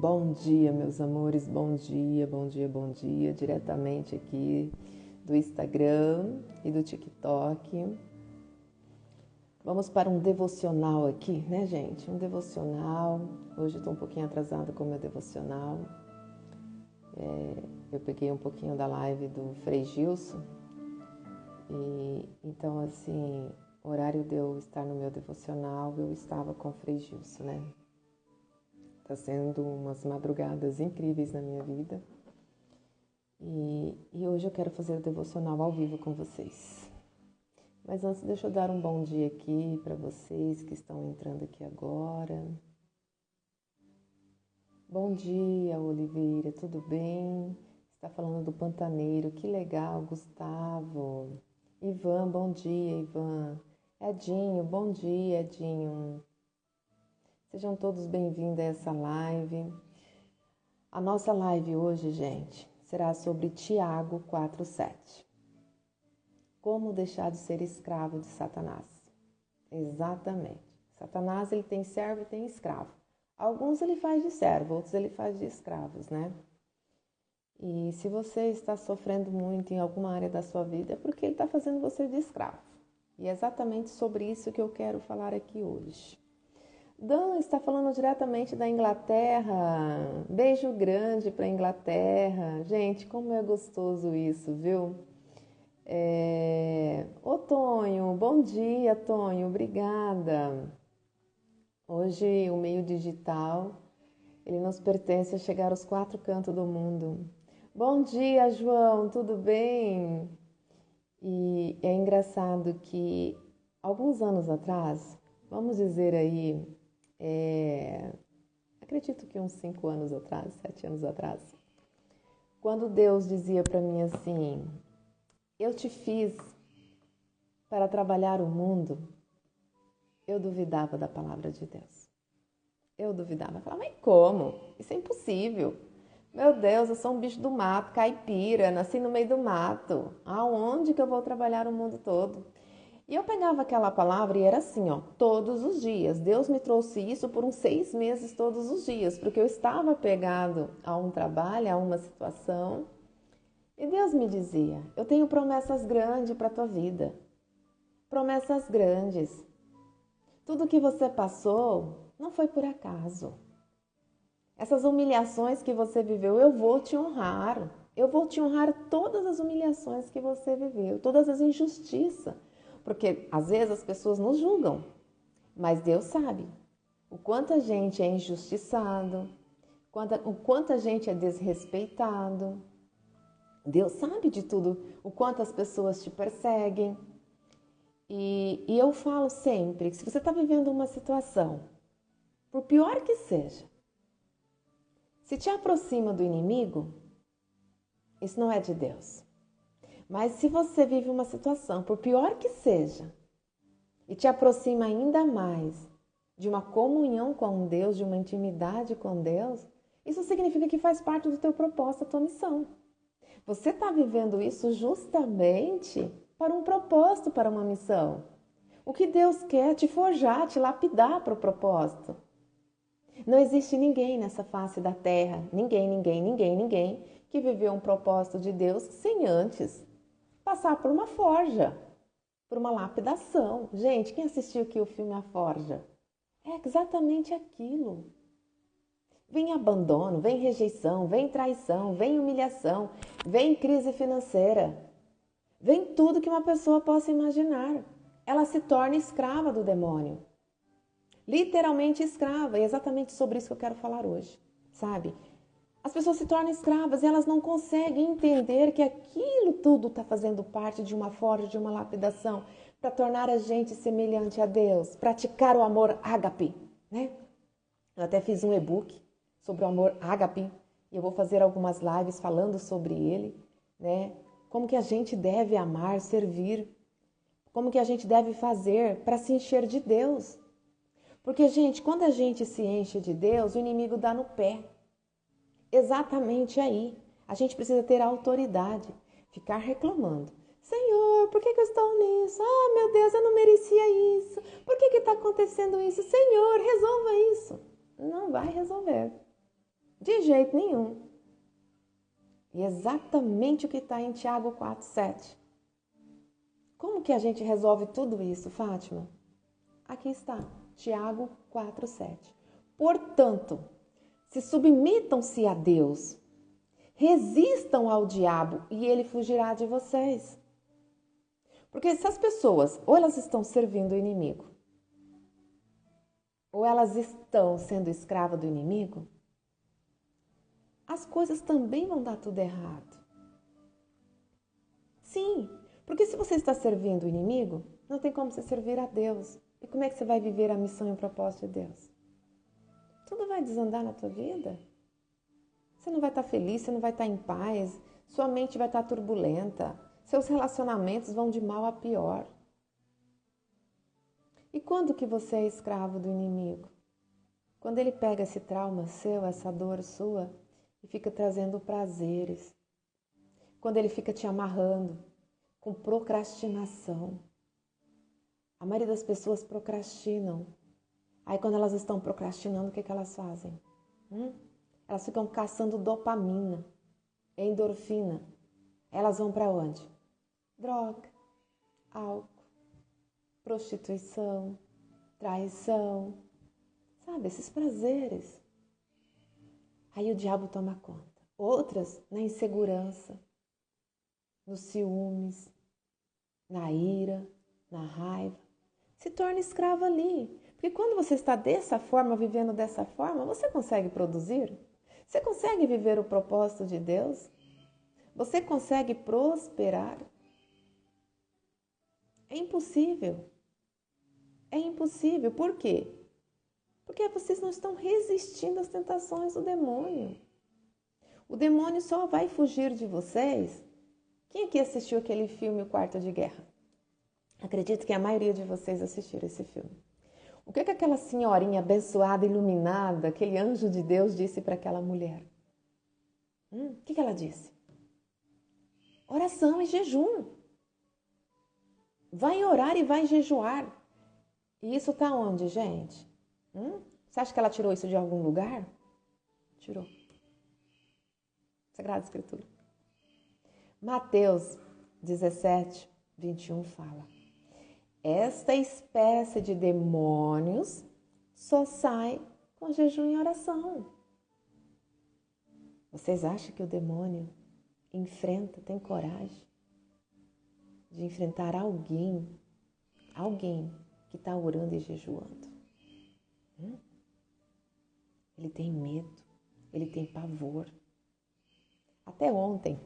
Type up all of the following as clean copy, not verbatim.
Bom dia, meus amores, bom dia, bom dia, bom dia, diretamente aqui do Instagram e do TikTok. Vamos para um devocional aqui, né, gente? Um devocional. Hoje eu tô um pouquinho atrasada com o meu devocional. Eu peguei um pouquinho da live do Frei Gilson e então, assim, o horário de eu estar no meu devocional, eu estava com o Frei Gilson, né? Tá sendo umas madrugadas incríveis na minha vida. E hoje eu quero fazer o devocional ao vivo com vocês. Mas antes, deixa eu dar um bom dia aqui para vocês que estão entrando aqui agora. Bom dia, Oliveira, tudo bem? Está falando do Pantaneiro, que legal, Gustavo. Ivan, bom dia, Ivan. Edinho, bom dia, Edinho. Sejam todos bem-vindos a essa live. A nossa live hoje, gente, será sobre Tiago 4:7. Como deixar de ser escravo de Satanás? Exatamente. Satanás, ele tem servo e tem escravo. Alguns ele faz de servo, outros ele faz de escravos, né? E se você está sofrendo muito em alguma área da sua vida, é porque ele está fazendo você de escravo. E é exatamente sobre isso que eu quero falar aqui hoje. Dan está falando diretamente da Inglaterra. Beijo grande para a Inglaterra. Gente, como é gostoso isso, viu? Ô Tonho, bom dia, Tonho, obrigada. Hoje o meio digital, ele nos pertence a chegar aos 4 cantos do mundo. Bom dia, João, tudo bem? E é engraçado que alguns anos atrás, vamos dizer aí, acredito que uns 5 anos atrás, 7 anos atrás, quando Deus dizia para mim assim, eu te fiz para trabalhar o mundo, eu duvidava da palavra de Deus. Eu duvidava, eu falava, mas como? Isso é impossível. Meu Deus, eu sou um bicho do mato, caipira, nasci no meio do mato. Aonde que eu vou trabalhar o mundo todo? E eu pegava aquela palavra e era assim, ó, todos os dias. Deus me trouxe isso por uns 6 meses todos os dias, porque eu estava apegado a um trabalho, a uma situação. E Deus me dizia, eu tenho promessas grandes para a tua vida. Promessas grandes. Tudo que você passou não foi por acaso. Essas humilhações que você viveu, eu vou te honrar. Eu vou te honrar todas as humilhações que você viveu, todas as injustiças. Porque às vezes as pessoas nos julgam, mas Deus sabe o quanto a gente é injustiçado, o quanto a gente é desrespeitado. Deus sabe de tudo, o quanto as pessoas te perseguem. E eu falo sempre que se você está vivendo uma situação, por pior que seja, se te aproxima do inimigo, isso não é de Deus. Mas se você vive uma situação, por pior que seja, e te aproxima ainda mais de uma comunhão com Deus, de uma intimidade com Deus, isso significa que faz parte do teu propósito, da tua missão. Você está vivendo isso justamente para um propósito, para uma missão. O que Deus quer é te forjar, te lapidar para o propósito. Não existe ninguém nessa face da terra, ninguém que viveu um propósito de Deus sem antes passar por uma forja, por uma lapidação. Gente, quem assistiu aqui o filme A Forja? É exatamente aquilo. Vem abandono, vem rejeição, vem traição, vem humilhação, vem crise financeira, vem tudo que uma pessoa possa imaginar. Ela se torna escrava do demônio. Literalmente escrava, e é exatamente sobre isso que eu quero falar hoje, sabe? As pessoas se tornam escravas e elas não conseguem entender que aquilo tudo está fazendo parte de uma forja, de uma lapidação, para tornar a gente semelhante a Deus, praticar o amor ágape, né? Eu até fiz um e-book sobre o amor ágape e eu vou fazer algumas lives falando sobre ele, né? Como que a gente deve amar, servir, como que a gente deve fazer para se encher de Deus. Porque, gente, quando a gente se enche de Deus, o inimigo dá no pé. Exatamente aí. A gente precisa ter autoridade, ficar reclamando. Senhor, por que eu estou nisso? Ah, meu Deus, eu não merecia isso. Por que está acontecendo isso? Senhor, resolva isso. Não vai resolver. De jeito nenhum. E exatamente o que está em Tiago 4,7. Como que a gente resolve tudo isso, Fátima? Aqui está, Tiago 4,7. Portanto, se submetam-se a Deus, resistam ao diabo e ele fugirá de vocês. Porque se as pessoas, ou elas estão servindo o inimigo, ou elas estão sendo escravas do inimigo, as coisas também vão dar tudo errado. Sim, porque se você está servindo o inimigo, não tem como você servir a Deus. E como é que você vai viver a missão e o propósito de Deus? Tudo vai desandar na tua vida. Você não vai estar feliz, você não vai estar em paz, sua mente vai estar turbulenta, seus relacionamentos vão de mal a pior. E quando que você é escravo do inimigo? Quando ele pega esse trauma seu, essa dor sua, e fica trazendo prazeres. Quando ele fica te amarrando com procrastinação. A maioria das pessoas procrastinam. Aí quando elas estão procrastinando, o que elas fazem? Elas ficam caçando dopamina, endorfina. Elas vão para onde? Droga, álcool, prostituição, traição. Sabe, esses prazeres. Aí o diabo toma conta. Outras na insegurança, nos ciúmes, na ira, na raiva. Se torna escravo ali. Porque quando você está dessa forma, vivendo dessa forma, você consegue produzir? Você consegue viver o propósito de Deus? Você consegue prosperar? É impossível. É impossível. Por quê? Porque vocês não estão resistindo às tentações do demônio. O demônio só vai fugir de vocês. Quem aqui assistiu aquele filme O Quarto de Guerra? Acredito que a maioria de vocês assistiram esse filme. O que aquela senhorinha abençoada, iluminada, aquele anjo de Deus disse para aquela mulher? O que ela disse? Oração e jejum. Vai orar e vai jejuar. E isso está onde, gente? Você acha que ela tirou isso de algum lugar? Tirou. Sagrada Escritura. Mateus 17, 21 fala: esta espécie de demônios só sai com jejum e oração. Vocês acham que o demônio enfrenta, tem coragem de enfrentar alguém que está orando e jejuando? Ele tem medo, ele tem pavor. Até ontem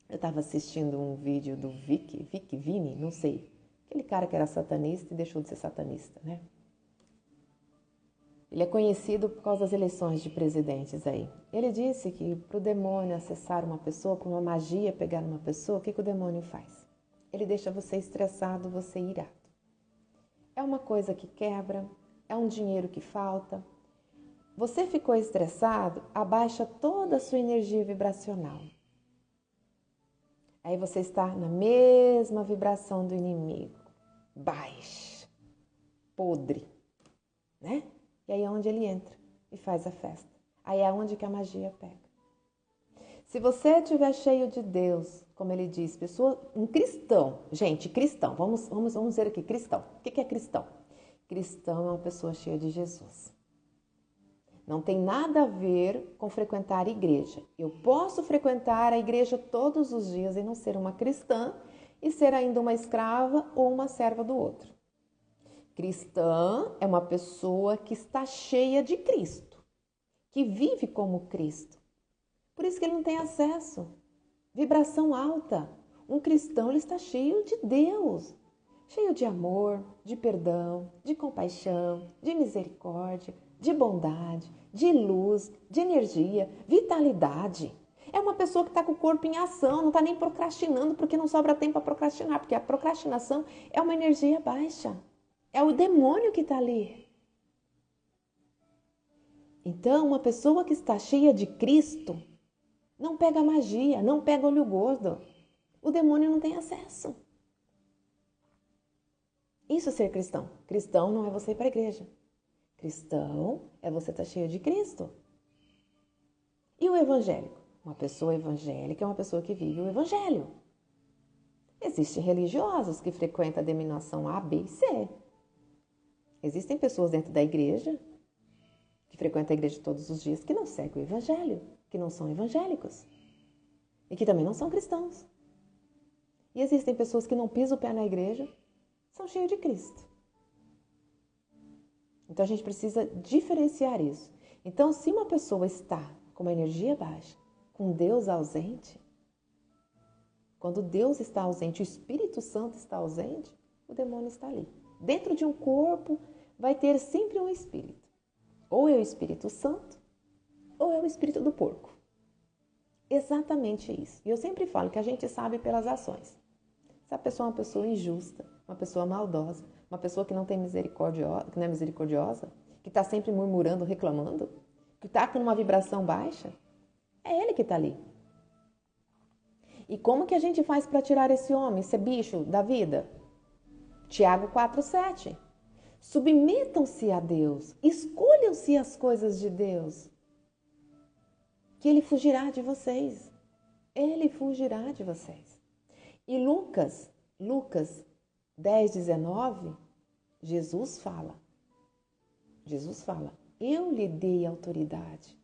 eu estava assistindo um vídeo do Vini, não sei, aquele cara que era satanista e deixou de ser satanista, né? Ele é conhecido por causa das eleições de presidentes aí. Ele disse que para o demônio acessar uma pessoa, para uma magia pegar uma pessoa, o que o demônio faz? Ele deixa você estressado, você irado. É uma coisa que quebra, é um dinheiro que falta. Você ficou estressado, abaixa toda a sua energia vibracional. Aí você está na mesma vibração do inimigo. Baixa, podre, né? E aí é onde ele entra e faz a festa. Aí é onde que a magia pega. Se você estiver cheio de Deus, como ele diz, um cristão, gente, cristão, vamos dizer aqui, cristão. O que é cristão? Cristão é uma pessoa cheia de Jesus. Não tem nada a ver com frequentar a igreja. Eu posso frequentar a igreja todos os dias e não ser uma cristã e ser ainda uma escrava ou uma serva do outro. Cristã é uma pessoa que está cheia de Cristo, que vive como Cristo. Por isso que ele não tem acesso. Vibração alta. Um cristão, ele está cheio de Deus. Cheio de amor, de perdão, de compaixão, de misericórdia, de bondade, de luz, de energia, vitalidade. É uma pessoa que está com o corpo em ação, não está nem procrastinando porque não sobra tempo para procrastinar, porque a procrastinação é uma energia baixa. É o demônio que está ali. Então, uma pessoa que está cheia de Cristo não pega magia, não pega olho gordo. O demônio não tem acesso. Isso é ser cristão. Cristão não é você ir para a igreja. Cristão é você estar cheio de Cristo. E o evangélico? Uma pessoa evangélica é uma pessoa que vive o evangelho. Existem religiosos que frequentam a denominação A, B e C. Existem pessoas dentro da igreja que frequentam a igreja todos os dias que não seguem o evangelho, que não são evangélicos e que também não são cristãos. E existem pessoas que não pisam o pé na igreja, são cheios de Cristo. Então a gente precisa diferenciar isso. Então, se uma pessoa está com uma energia baixa, com Deus ausente, quando Deus está ausente, o Espírito Santo está ausente, o demônio está ali. Dentro de um corpo vai ter sempre um espírito. Ou é o Espírito Santo, ou é o espírito do porco. Exatamente isso. E eu sempre falo que a gente sabe pelas ações. Se a pessoa é uma pessoa injusta, uma pessoa maldosa, uma pessoa que não tem misericórdia, que não é misericordiosa, que está sempre murmurando, reclamando, que está com uma vibração baixa, é ele que está ali. E como que a gente faz para tirar esse homem, esse bicho da vida? Tiago 4,7. Submetam-se a Deus, escolham-se as coisas de Deus, que Ele fugirá de vocês. Ele fugirá de vocês. E Lucas 10,19, Jesus fala, eu lhe dei autoridade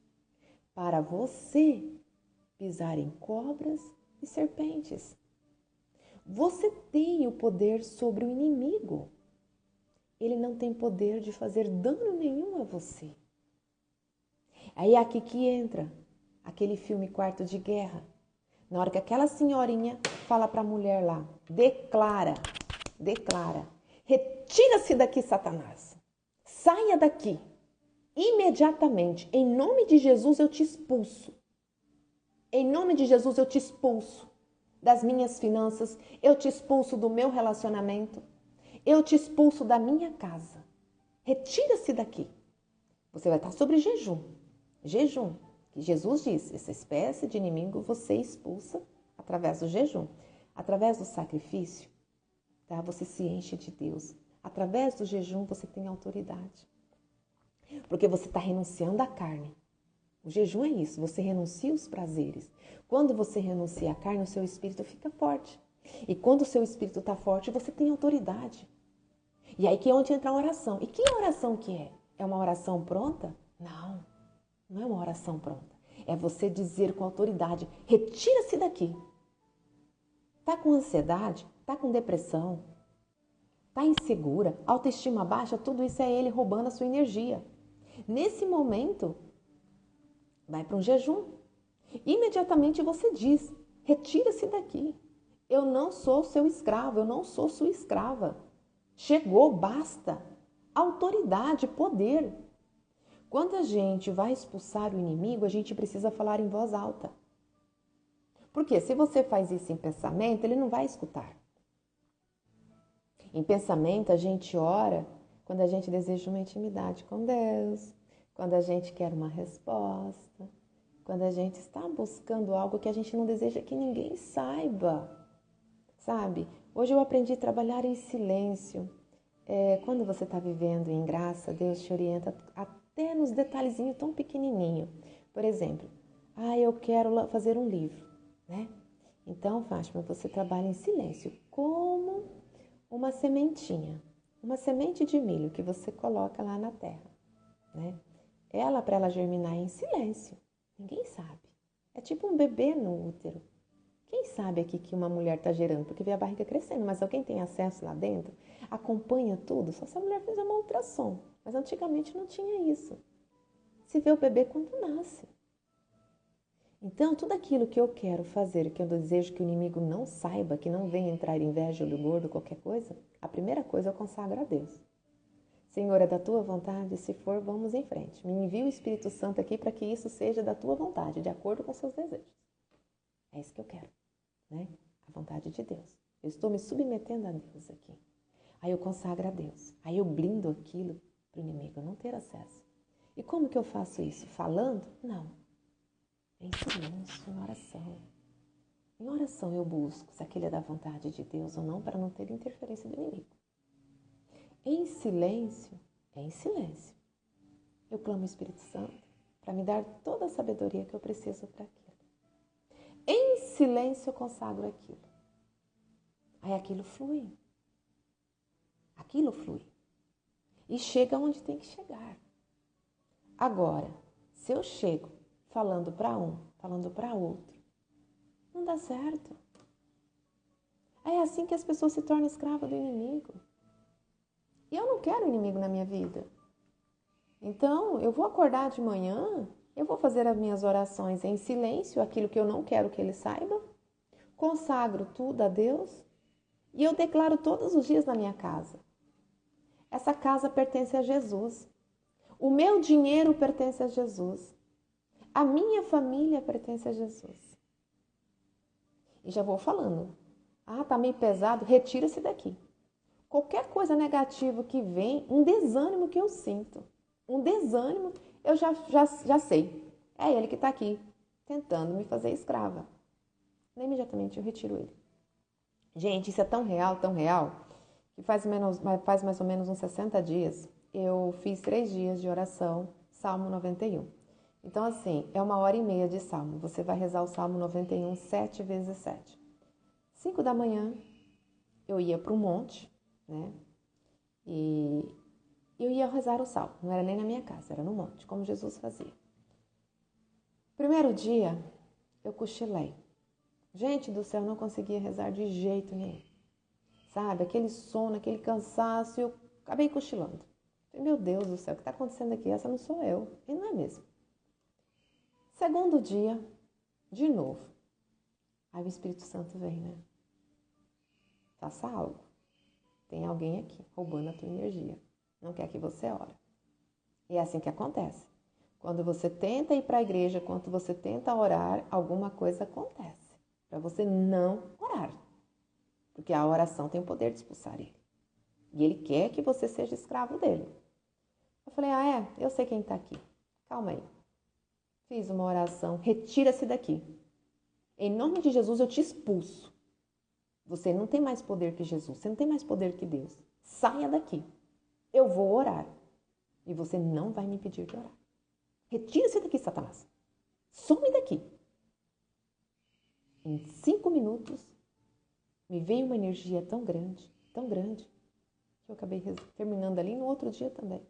para você pisar em cobras e serpentes. Você tem o poder sobre o inimigo. Ele não tem poder de fazer dano nenhum a você. Aí é aqui que entra aquele filme Quarto de Guerra. Na hora que aquela senhorinha fala para a mulher lá, declara, retira-se daqui, Satanás. Saia daqui. Imediatamente, em nome de Jesus eu te expulso. Em nome de Jesus eu te expulso das minhas finanças, eu te expulso do meu relacionamento, eu te expulso da minha casa. Retira-se daqui. Você vai estar sobre jejum. Jejum. Que Jesus disse, essa espécie de inimigo você expulsa através do jejum. Através do sacrifício, tá? Você se enche de Deus. Através do jejum você tem autoridade. Porque você está renunciando à carne. O jejum é isso, você renuncia os prazeres. Quando você renuncia à carne, o seu espírito fica forte. E quando o seu espírito está forte, você tem autoridade. E aí que é onde entra a oração. E que oração que é? É uma oração pronta? Não, não é uma oração pronta. É você dizer com autoridade, retira-se daqui. Está com ansiedade? Está com depressão? Está insegura? Autoestima baixa? Tudo isso é ele roubando a sua energia. Nesse momento, vai para um jejum. Imediatamente você diz, retira-se daqui. Eu não sou seu escravo, eu não sou sua escrava. Chegou, basta. Autoridade, poder. Quando a gente vai expulsar o inimigo, a gente precisa falar em voz alta. Porque se você faz isso em pensamento, ele não vai escutar. Em pensamento, a gente ora quando a gente deseja uma intimidade com Deus, quando a gente quer uma resposta, quando a gente está buscando algo que a gente não deseja que ninguém saiba, sabe? Hoje eu aprendi a trabalhar em silêncio. Quando você está vivendo em graça, Deus te orienta até nos detalhezinhos tão pequenininho. Por exemplo, eu quero fazer um livro, né? Então, Fátima, você trabalha em silêncio, como uma sementinha, uma semente de milho que você coloca lá na terra, né? Para ela germinar em silêncio, ninguém sabe. É tipo um bebê no útero. Quem sabe aqui que uma mulher está gerando? Porque vê a barriga crescendo, mas alguém tem acesso lá dentro? Acompanha tudo? Só se a mulher fizer uma ultrassom. Mas antigamente não tinha isso. Se vê o bebê quando nasce. Então, tudo aquilo que eu quero fazer, que eu desejo que o inimigo não saiba, que não venha entrar inveja do gordo, qualquer coisa, a primeira coisa eu consagro a Deus. Senhor, é da tua vontade? Se for, vamos em frente. Me envia o Espírito Santo aqui para que isso seja da tua vontade, de acordo com seus desejos. É isso que eu quero, né? A vontade de Deus. Eu estou me submetendo a Deus aqui. Aí eu consagro a Deus. Aí eu blindo aquilo para o inimigo não ter acesso. E como que eu faço isso? Falando? Não. Em silêncio, em oração. Em oração eu busco se aquele é da vontade de Deus ou não, para não ter interferência do inimigo. Em silêncio, é em silêncio. Eu clamo o Espírito Santo para me dar toda a sabedoria que eu preciso para aquilo. Em silêncio eu consagro aquilo. Aí aquilo flui. Aquilo flui. E chega onde tem que chegar. Agora, se eu chego falando para um, falando para outro, não dá certo. É assim que as pessoas se tornam escravas do inimigo. E eu não quero inimigo na minha vida. Então, eu vou acordar de manhã, eu vou fazer as minhas orações em silêncio, aquilo que eu não quero que ele saiba, consagro tudo a Deus e eu declaro todos os dias na minha casa. Essa casa pertence a Jesus. O meu dinheiro pertence a Jesus. A minha família pertence a Jesus. E já vou falando. Ah, tá meio pesado, retira-se daqui. Qualquer coisa negativa que vem, um desânimo que eu sinto. Um desânimo, eu já sei. É ele que está aqui, tentando me fazer escrava. Imediatamente eu retiro ele. Gente, isso é tão real, que faz mais ou menos uns 60 dias, eu fiz 3 dias de oração, Salmo 91. Então, assim, é 1h30 de Salmo. Você vai rezar o Salmo 91 7 vezes 7. 5 da manhã, eu ia para um monte, né? E eu ia rezar o Salmo. Não era nem na minha casa, era no monte, como Jesus fazia. Primeiro dia, eu cochilei. Gente do céu, não conseguia rezar de jeito nenhum. Sabe, aquele sono, aquele cansaço, eu acabei cochilando. Falei, meu Deus do céu, o que está acontecendo aqui? Essa não sou eu. E não é mesmo. Segundo dia, de novo. Aí o Espírito Santo vem, né? Faça algo. Tem alguém aqui roubando a tua energia. Não quer que você ore. E é assim que acontece. Quando você tenta ir para a igreja, quando você tenta orar, alguma coisa acontece. Para você não orar. Porque a oração tem o poder de expulsar ele. E ele quer que você seja escravo dele. Eu falei, eu sei quem está aqui. Calma aí. Fiz uma oração, retira-se daqui. Em nome de Jesus eu te expulso. Você não tem mais poder que Jesus, você não tem mais poder que Deus. Saia daqui. Eu vou orar. E você não vai me impedir de orar. Retira-se daqui, Satanás. Some daqui. Em 5 minutos, me veio uma energia tão grande, que eu acabei terminando ali no outro dia também.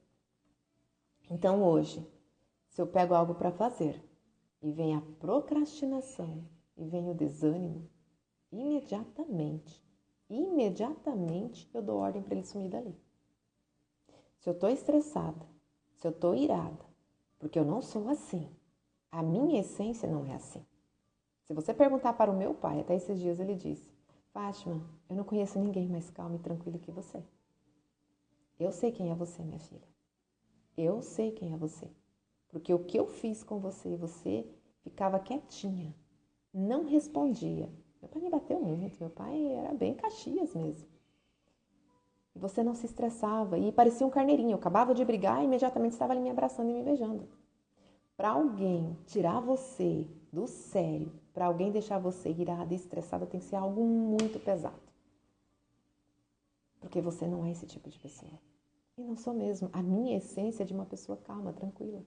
Então hoje, se eu pego algo para fazer e vem a procrastinação e vem o desânimo, imediatamente eu dou ordem para ele sumir dali. Se eu estou estressada, se eu estou irada, porque eu não sou assim, a minha essência não é assim. Se você perguntar para o meu pai, até esses dias ele disse, Fátima, eu não conheço ninguém mais calmo e tranquilo que você. Eu sei quem é você, minha filha. Eu sei quem é você. Porque o que eu fiz com você e você ficava quietinha, não respondia. Meu pai me bateu muito, meu pai era bem Caxias mesmo. E você não se estressava e parecia um carneirinho. Eu acabava de brigar e imediatamente estava ali me abraçando e me beijando. Para alguém tirar você do sério, para alguém deixar você irada e estressada, tem que ser algo muito pesado. Porque você não é esse tipo de pessoa. E não sou mesmo. A minha essência é de uma pessoa calma, tranquila.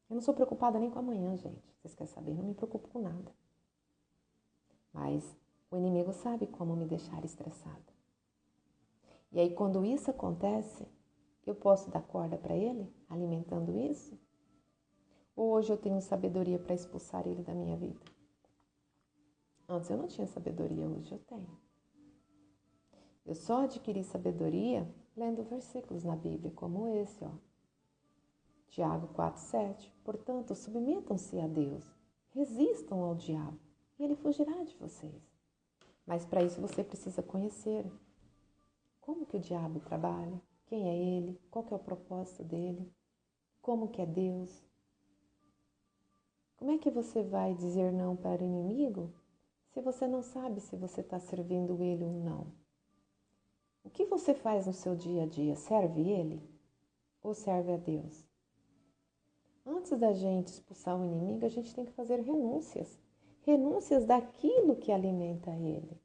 Eu não sou preocupada nem com amanhã, gente. Vocês querem saber? Eu não me preocupo com nada. Mas o inimigo sabe como me deixar estressada. E aí, quando isso acontece, eu posso dar corda para ele, alimentando isso? Ou hoje eu tenho sabedoria para expulsar ele da minha vida? Antes eu não tinha sabedoria, hoje eu tenho. Eu só adquiri sabedoria lendo versículos na Bíblia, como esse, ó. Tiago 4,7. Portanto, submetam-se a Deus, resistam ao diabo, e ele fugirá de vocês. Mas para isso você precisa conhecer como que o diabo trabalha, quem é ele, qual que é o propósito dele, como que é Deus. Como é que você vai dizer não para o inimigo se você não sabe se você está servindo ele ou não? O que você faz no seu dia a dia? Serve ele ou serve a Deus? Antes da gente expulsar o inimigo, a gente tem que fazer renúncias. Renúncias daquilo que alimenta ele.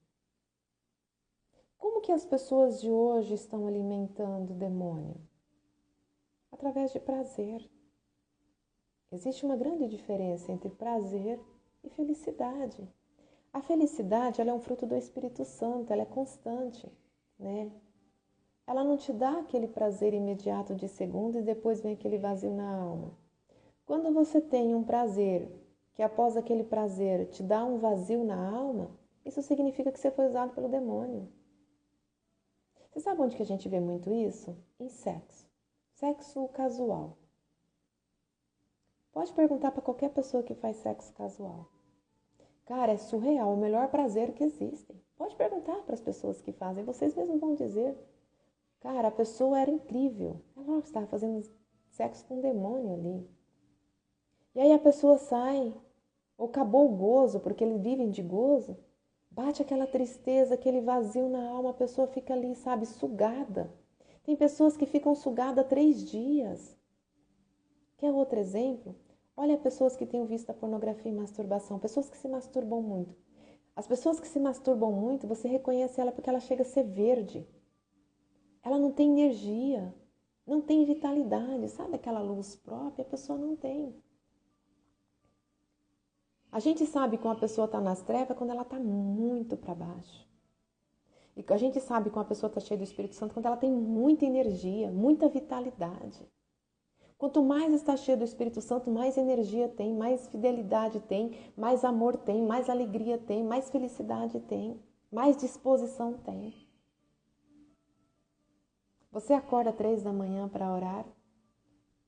Como que as pessoas de hoje estão alimentando o demônio? Através de prazer. Existe uma grande diferença entre prazer e felicidade. A felicidade, ela é um fruto do Espírito Santo, ela é constante, né? Ela não te dá aquele prazer imediato de segundo e depois vem aquele vazio na alma. Quando você tem um prazer, que após aquele prazer te dá um vazio na alma, isso significa que você foi usado pelo demônio. Você sabe onde que a gente vê muito isso? Em sexo. Sexo casual. Pode perguntar para qualquer pessoa que faz sexo casual. Cara, é surreal, é o melhor prazer que existe. Pode perguntar para as pessoas que fazem, vocês mesmos vão dizer. Cara, a pessoa era incrível. Ela estava fazendo sexo com um demônio ali. E aí a pessoa sai, ou acabou o gozo, porque eles vivem de gozo, bate aquela tristeza, aquele vazio na alma, a pessoa fica ali, sabe, sugada. Tem pessoas que ficam sugadas 3 dias. Quer outro exemplo? Olha pessoas que têm visto a pornografia e masturbação, pessoas que se masturbam muito. As pessoas que se masturbam muito, você reconhece ela porque ela chega a ser verde. Ela não tem energia, não tem vitalidade, sabe aquela luz própria? A pessoa não tem. A gente sabe quando a pessoa está nas trevas quando ela está muito para baixo. E a gente sabe quando a pessoa está cheia do Espírito Santo quando ela tem muita energia, muita vitalidade. Quanto mais está cheio do Espírito Santo, mais energia tem, mais fidelidade tem, mais amor tem, mais alegria tem, mais felicidade tem, mais disposição tem. Você acorda 3 da manhã para orar,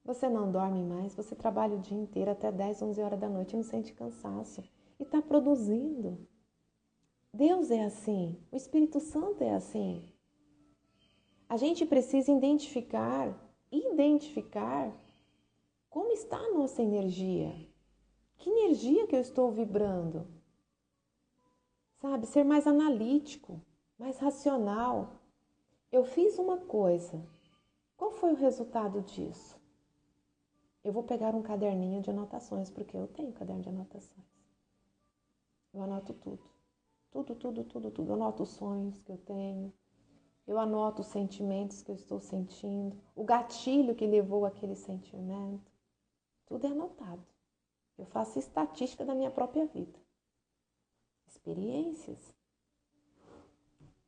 você não dorme mais, você trabalha o dia inteiro até 10, 11 horas da noite e não sente cansaço. E está produzindo. Deus é assim, o Espírito Santo é assim. A gente precisa identificar como está a nossa energia. Que energia que eu estou vibrando? Sabe, ser mais analítico, mais racional. Eu fiz uma coisa, qual foi o resultado disso? Eu vou pegar um caderninho de anotações, porque eu tenho caderno de anotações. Eu anoto tudo. Tudo. Eu anoto os sonhos que eu tenho. Eu anoto os sentimentos que eu estou sentindo. O gatilho que levou aquele sentimento. Tudo é anotado. Eu faço estatística da minha própria vida. Experiências.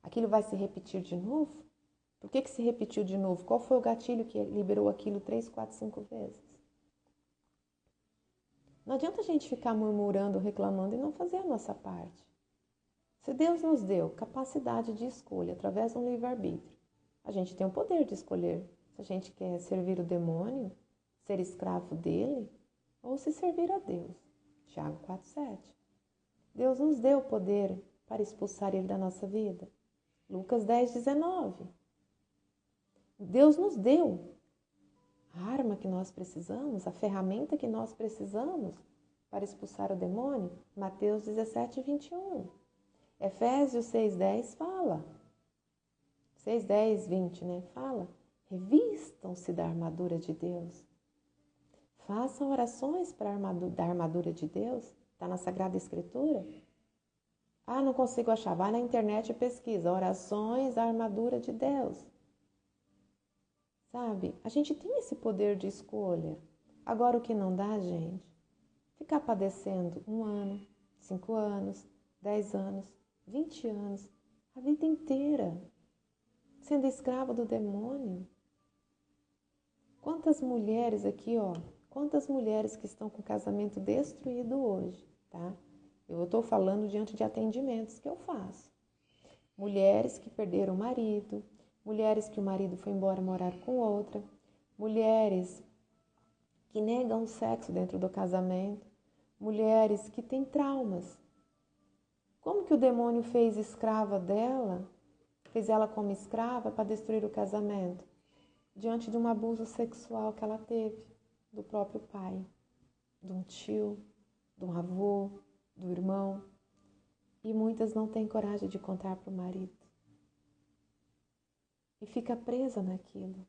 Aquilo vai se repetir de novo? Por que se repetiu de novo? Qual foi o gatilho que liberou aquilo 3, 4, 5 vezes? Não adianta a gente ficar murmurando, reclamando e não fazer a nossa parte. Se Deus nos deu capacidade de escolha através de um livre-arbítrio, a gente tem o poder de escolher se a gente quer servir o demônio, ser escravo dele ou se servir a Deus. Tiago 4,7. Deus nos deu o poder para expulsar ele da nossa vida. Lucas 10,19. Deus nos deu a arma que nós precisamos, a ferramenta que nós precisamos para expulsar o demônio. Mateus 17,21. Efésios 6,10 fala. 6:10, 20, né? Fala. Revistam-se da armadura de Deus. Façam orações da armadura de Deus. Está na Sagrada Escritura. Ah, não consigo achar. Vai na internet e pesquisa. Orações da armadura de Deus. Sabe? A gente tem esse poder de escolha. Agora o que não dá, gente? Ficar padecendo 1 ano, 5 anos, 10 anos, 20 anos, a vida inteira, sendo escrava do demônio. Quantas mulheres aqui, ó, quantas mulheres que estão com o casamento destruído hoje, tá? Eu estou falando diante de atendimentos que eu faço. Mulheres que perderam o marido, mulheres que o marido foi embora morar com outra, mulheres que negam o sexo dentro do casamento, mulheres que têm traumas. Como que o demônio fez escrava dela, fez ela como escrava para destruir o casamento? Diante de um abuso sexual que ela teve do próprio pai, de um tio, de um avô, do irmão. E muitas não têm coragem de contar para o marido. E fica presa naquilo.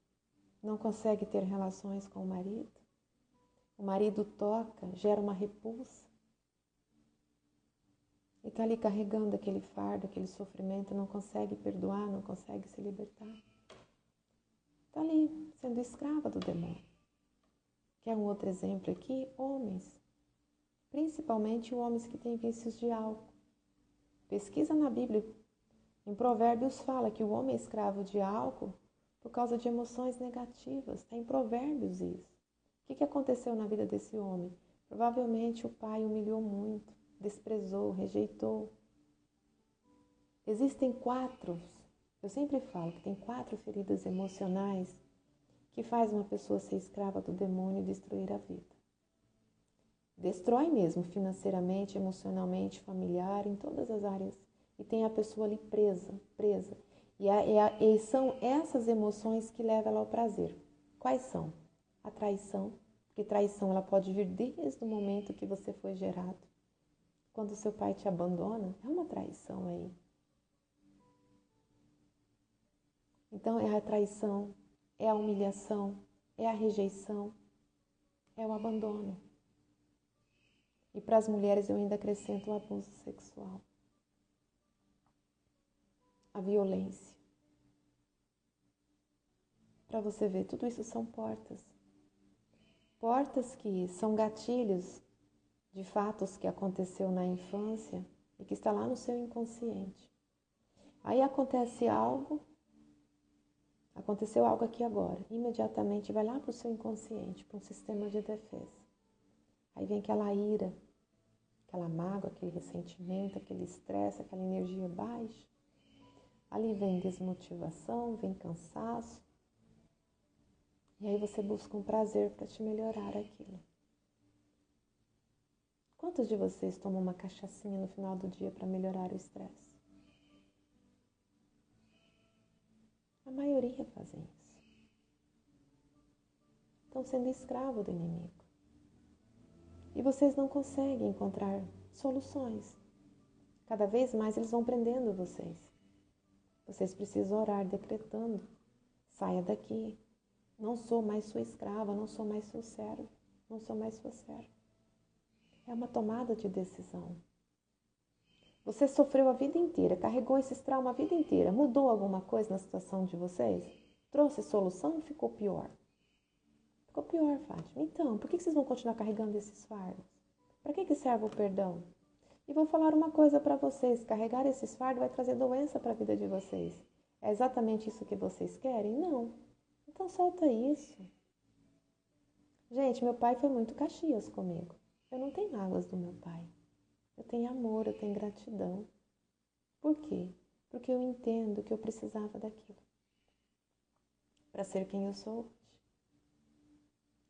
Não consegue ter relações com o marido. O marido toca, gera uma repulsa. E está ali carregando aquele fardo, aquele sofrimento, não consegue perdoar, não consegue se libertar. Está ali, sendo escrava do demônio. Quer um outro exemplo aqui? Homens. Principalmente homens que têm vícios de álcool. Pesquisa na Bíblia. Em Provérbios fala que o homem é escravo de álcool por causa de emoções negativas. Está em Provérbios isso. O que aconteceu na vida desse homem? Provavelmente o pai humilhou muito, desprezou, rejeitou. Existem 4, eu sempre falo que tem 4 feridas emocionais que faz uma pessoa ser escrava do demônio e destruir a vida. Destrói mesmo financeiramente, emocionalmente, familiar, em todas as áreas. E tem a pessoa ali presa. E são essas emoções que levam ela ao prazer. Quais são? A traição, porque traição ela pode vir desde o momento que você foi gerado. Quando seu pai te abandona, é uma traição aí. Então é a traição, é a humilhação, é a rejeição, é o abandono. E para as mulheres eu ainda acrescento o abuso sexual, a violência. Para você ver, tudo isso são portas. Portas que são gatilhos de fatos que aconteceu na infância e que está lá no seu inconsciente. Aí aconteceu algo aqui agora, imediatamente vai lá para o seu inconsciente, para um sistema de defesa. Aí vem aquela ira, aquela mágoa, aquele ressentimento, aquele estresse, aquela energia baixa. Ali vem desmotivação, vem cansaço. E aí você busca um prazer para te melhorar aquilo. Quantos de vocês tomam uma cachaçinha no final do dia para melhorar o estresse? A maioria fazem isso. Estão sendo escravo do inimigo. E vocês não conseguem encontrar soluções. Cada vez mais eles vão prendendo vocês. Vocês precisam orar decretando. Saia daqui. Não sou mais sua escrava, não sou mais seu servo, não sou mais sua serva. É uma tomada de decisão. Você sofreu a vida inteira, carregou esses traumas a vida inteira. Mudou alguma coisa na situação de vocês? Trouxe solução ou ficou pior? Ficou pior, Fátima. Então, por que vocês vão continuar carregando esses fardos? Para que serve o perdão? E vou falar uma coisa para vocês. Carregar esses fardos vai trazer doença para a vida de vocês. É exatamente isso que vocês querem? Não. Então solta isso. Gente, meu pai foi muito Caxias comigo. Eu não tenho mágoas do meu pai. Eu tenho amor, eu tenho gratidão. Por quê? Porque eu entendo que eu precisava daquilo para ser quem eu sou hoje.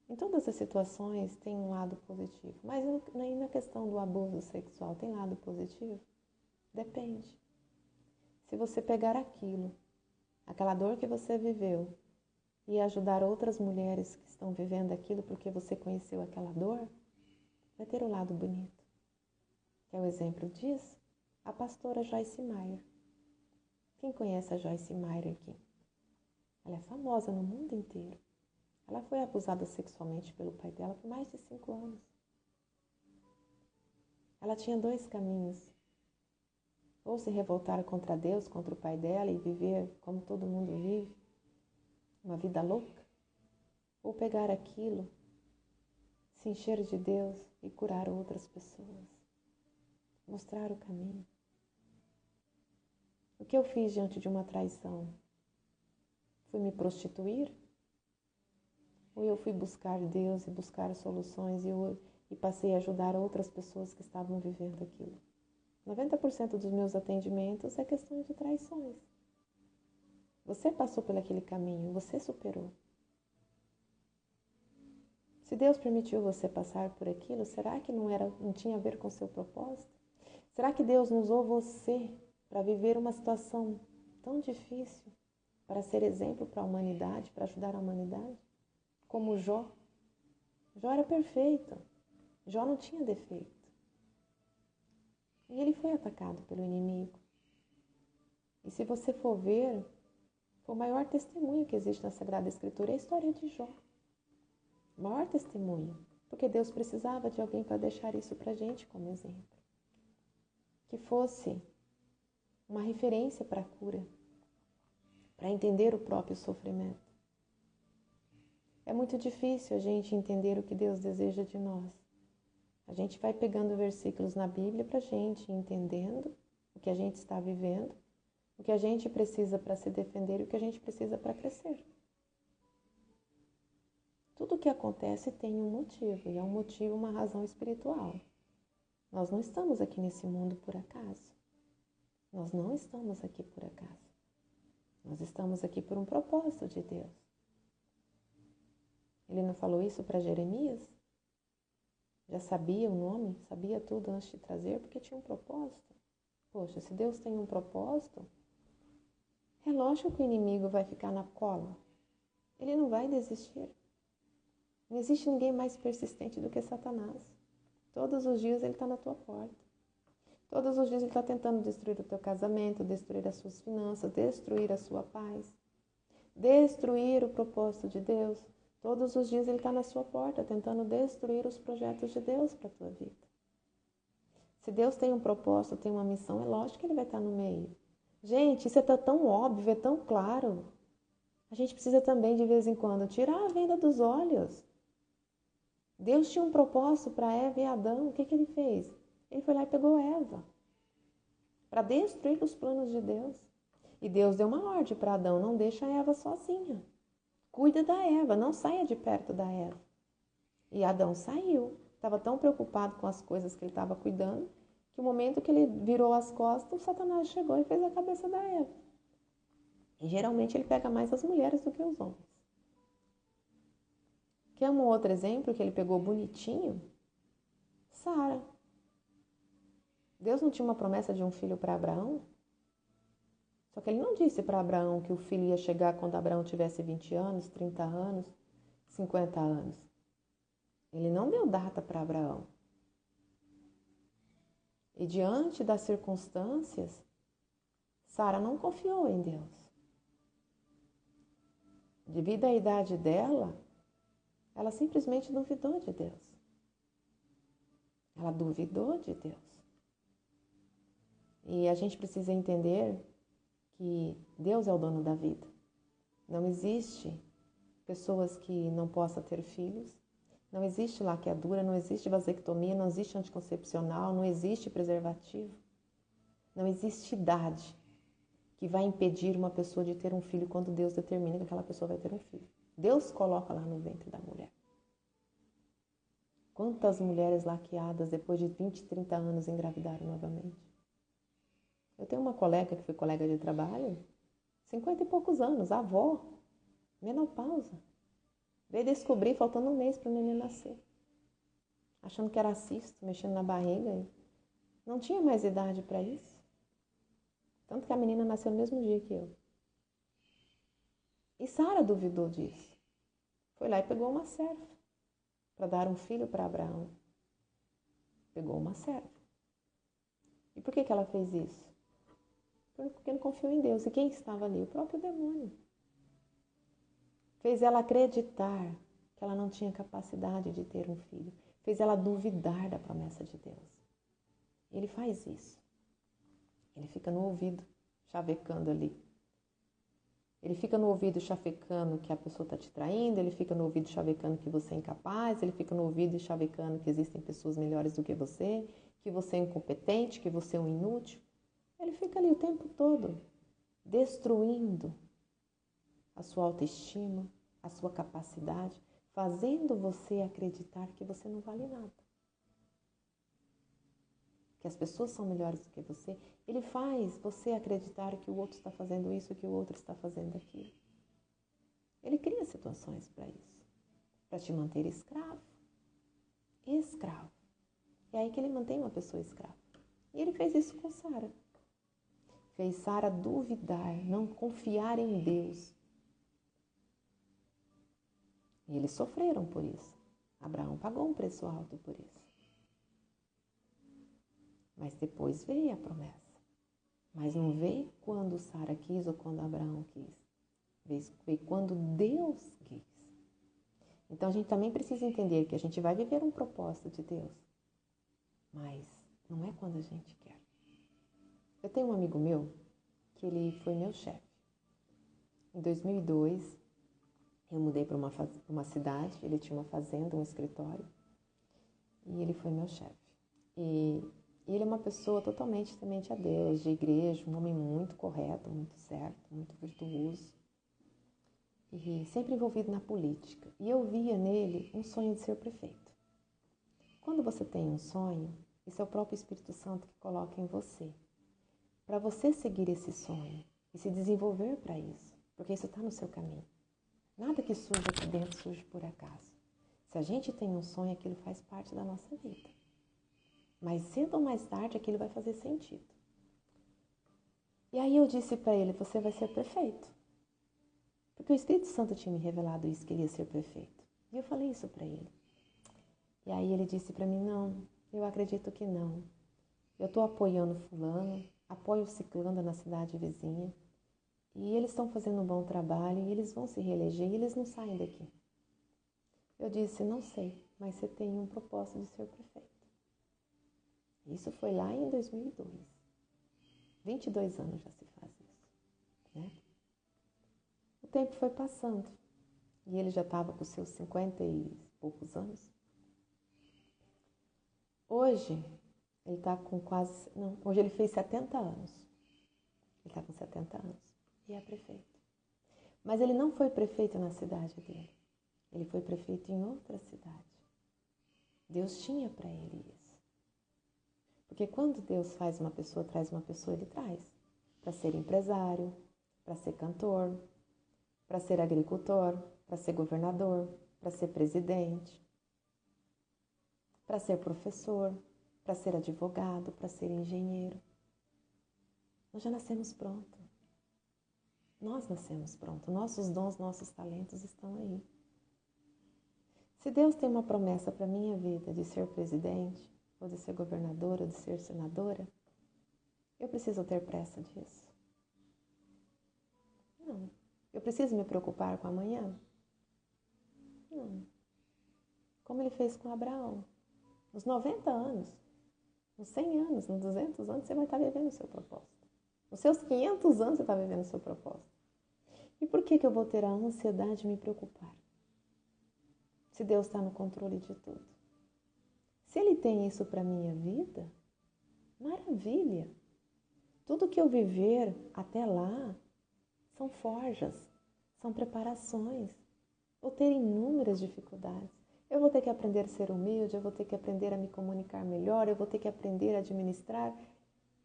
Em todas as situações tem um lado positivo, mas na questão do abuso sexual tem lado positivo? Depende. Se você pegar aquilo, aquela dor que você viveu, e ajudar outras mulheres que estão vivendo aquilo porque você conheceu aquela dor, vai ter o lado bonito. Quer o exemplo disso? A pastora Joyce Meyer. Quem conhece a Joyce Meyer aqui? Ela é famosa no mundo inteiro. Ela foi abusada sexualmente pelo pai dela por mais de 5 anos. Ela tinha 2 caminhos. Ou se revoltar contra Deus, contra o pai dela e viver como todo mundo vive, uma vida louca, ou pegar aquilo, se encher de Deus e curar outras pessoas, mostrar o caminho. O que eu fiz diante de uma traição? Fui me prostituir? Ou eu fui buscar Deus e buscar soluções e passei a ajudar outras pessoas que estavam vivendo aquilo? 90% dos meus atendimentos é questão de traições. Você passou por aquele caminho, você superou. Se Deus permitiu você passar por aquilo, será que não tinha a ver com o seu propósito? Será que Deus não usou você para viver uma situação tão difícil, para ser exemplo para a humanidade, para ajudar a humanidade? Como Jó. Jó era perfeito. Jó não tinha defeito. E ele foi atacado pelo inimigo. E se você for ver, o maior testemunho que existe na Sagrada Escritura é a história de Jó. O maior testemunho. Porque Deus precisava de alguém para deixar isso para a gente como exemplo. Que fosse uma referência para a cura. Para entender o próprio sofrimento. É muito difícil a gente entender o que Deus deseja de nós. A gente vai pegando versículos na Bíblia para a gente ir entendendo o que a gente está vivendo, o que a gente precisa para se defender e o que a gente precisa para crescer. Tudo o que acontece tem um motivo, e é um motivo, uma razão espiritual. Nós não estamos aqui nesse mundo por acaso. Nós não estamos aqui por acaso. Nós estamos aqui por um propósito de Deus. Ele não falou isso para Jeremias? Já sabia o nome, sabia tudo antes de trazer, porque tinha um propósito. Poxa, se Deus tem um propósito, é lógico que o inimigo vai ficar na cola. Ele não vai desistir. Não existe ninguém mais persistente do que Satanás. Todos os dias ele está na tua porta. Todos os dias ele está tentando destruir o teu casamento, destruir as suas finanças, destruir a sua paz, destruir o propósito de Deus. Todos os dias ele está na sua porta, tentando destruir os projetos de Deus para a tua vida. Se Deus tem um propósito, tem uma missão, é lógico que ele vai estar no meio. Gente, isso é tão óbvio, é tão claro. A gente precisa também, de vez em quando, tirar a venda dos olhos. Deus tinha um propósito para Eva e Adão. O que ele fez? Ele foi lá e pegou Eva para destruir os planos de Deus. E Deus deu uma ordem para Adão: não deixa a Eva sozinha. Cuida da Eva, não saia de perto da Eva. E Adão saiu. Estava tão preocupado com as coisas que ele estava cuidando, que o momento que ele virou as costas, o Satanás chegou e fez a cabeça da Eva. E geralmente ele pega mais as mulheres do que os homens. Quer um outro exemplo que ele pegou bonitinho? Sara. Deus não tinha uma promessa de um filho para Abraão? Só que ele não disse para Abraão que o filho ia chegar quando Abraão tivesse 20 anos, 30 anos, 50 anos. Ele não deu data para Abraão. E diante das circunstâncias, Sara não confiou em Deus. Devido à idade dela, ela simplesmente duvidou de Deus. Ela duvidou de Deus. E a gente precisa entender que Deus é o dono da vida. Não existe pessoas que não possam ter filhos. Não existe laqueadura, não existe vasectomia, não existe anticoncepcional, não existe preservativo. Não existe idade que vai impedir uma pessoa de ter um filho quando Deus determina que aquela pessoa vai ter um filho. Deus coloca lá no ventre da mulher. Quantas mulheres laqueadas depois de 20, 30 anos engravidaram novamente? Eu tenho uma colega que foi colega de trabalho, 50 e poucos anos, avó, menopausa. Veio descobrir faltando um mês para o neném nascer. Achando que era cisto, mexendo na barriga. Não tinha mais idade para isso. Tanto que a menina nasceu no mesmo dia que eu. E Sara duvidou disso. Foi lá e pegou uma serva para dar um filho para Abraão. Pegou uma serva. E por que ela fez isso? Porque não confiou em Deus. E quem estava ali? O próprio demônio. Fez ela acreditar que ela não tinha capacidade de ter um filho. Fez ela duvidar da promessa de Deus. Ele faz isso. Ele fica no ouvido, chavecando ali. Ele fica no ouvido chavecando que a pessoa está te traindo, ele fica no ouvido chavecando que você é incapaz, ele fica no ouvido chavecando que existem pessoas melhores do que você é incompetente, que você é um inútil. Ele fica ali o tempo todo, destruindo a sua autoestima, a sua capacidade, fazendo você acreditar que você não vale nada. Que as pessoas são melhores do que você. Ele faz você acreditar que o outro está fazendo isso, que o outro está fazendo aquilo. Ele cria situações para isso, para te manter escravo. Escravo. É aí que ele mantém uma pessoa escrava. E ele fez isso com Sara. Fez Sara duvidar, não confiar em Deus. E eles sofreram por isso. Abraão pagou um preço alto por isso. Mas depois veio a promessa. Mas não veio quando Sara quis ou quando Abraão quis. Veio quando Deus quis. Então a gente também precisa entender que a gente vai viver um propósito de Deus. Mas não é quando a gente quer. Eu tenho um amigo meu que ele foi meu chefe. Em 2002, Eu mudei para uma cidade, ele tinha uma fazenda, um escritório, e ele foi meu chefe. E ele é uma pessoa totalmente temente a Deus, de igreja, um homem muito correto, muito certo, muito virtuoso, e sempre envolvido na política. E eu via nele um sonho de ser prefeito. Quando você tem um sonho, esse é o próprio Espírito Santo que coloca em você, para você seguir esse sonho e se desenvolver para isso, porque isso está no seu caminho. Nada que surge aqui dentro surge por acaso. Se a gente tem um sonho, aquilo faz parte da nossa vida. Mas cedo ou mais tarde, aquilo vai fazer sentido. E aí eu disse para ele, você vai ser prefeito. Porque o Espírito Santo tinha me revelado isso, que ele ia ser prefeito. E eu falei isso para ele. E aí ele disse para mim, não, eu acredito que não. Eu estou apoiando fulano, apoio ciclano na cidade vizinha. E eles estão fazendo um bom trabalho e eles vão se reeleger e eles não saem daqui. Eu disse, não sei, mas você tem um propósito de ser prefeito. Isso foi lá em 2002. 22 anos já se faz isso, né? O tempo foi passando e ele já estava com seus 50 e poucos anos. Hoje, ele está com quase... Não, hoje ele fez 70 anos. Ele está com 70 anos e é prefeito. Mas ele não foi prefeito na cidade dele. Ele foi prefeito em outra cidade. Deus tinha para ele isso. Porque quando Deus traz uma pessoa, ele traz. Para ser empresário, para ser cantor, para ser agricultor, para ser governador, para ser presidente, para ser professor, para ser advogado, para ser engenheiro. Nós já nascemos prontos. Nós nascemos prontos. Nossos dons, nossos talentos estão aí. Se Deus tem uma promessa para a minha vida de ser presidente, ou de ser governadora, ou de ser senadora, eu preciso ter pressa disso? Não. Eu preciso me preocupar com amanhã? Não. Como ele fez com Abraão. Nos 90 anos, nos 100 anos, nos 200 anos, você vai estar vivendo o seu propósito. Nos seus 500 anos, você está vivendo o seu propósito. E por que eu vou ter a ansiedade de me preocupar? Se Deus está no controle de tudo. Se Ele tem isso para a minha vida, maravilha. Tudo que eu viver até lá são forjas, são preparações. Vou ter inúmeras dificuldades. Eu vou ter que aprender a ser humilde, eu vou ter que aprender a me comunicar melhor, eu vou ter que aprender a administrar.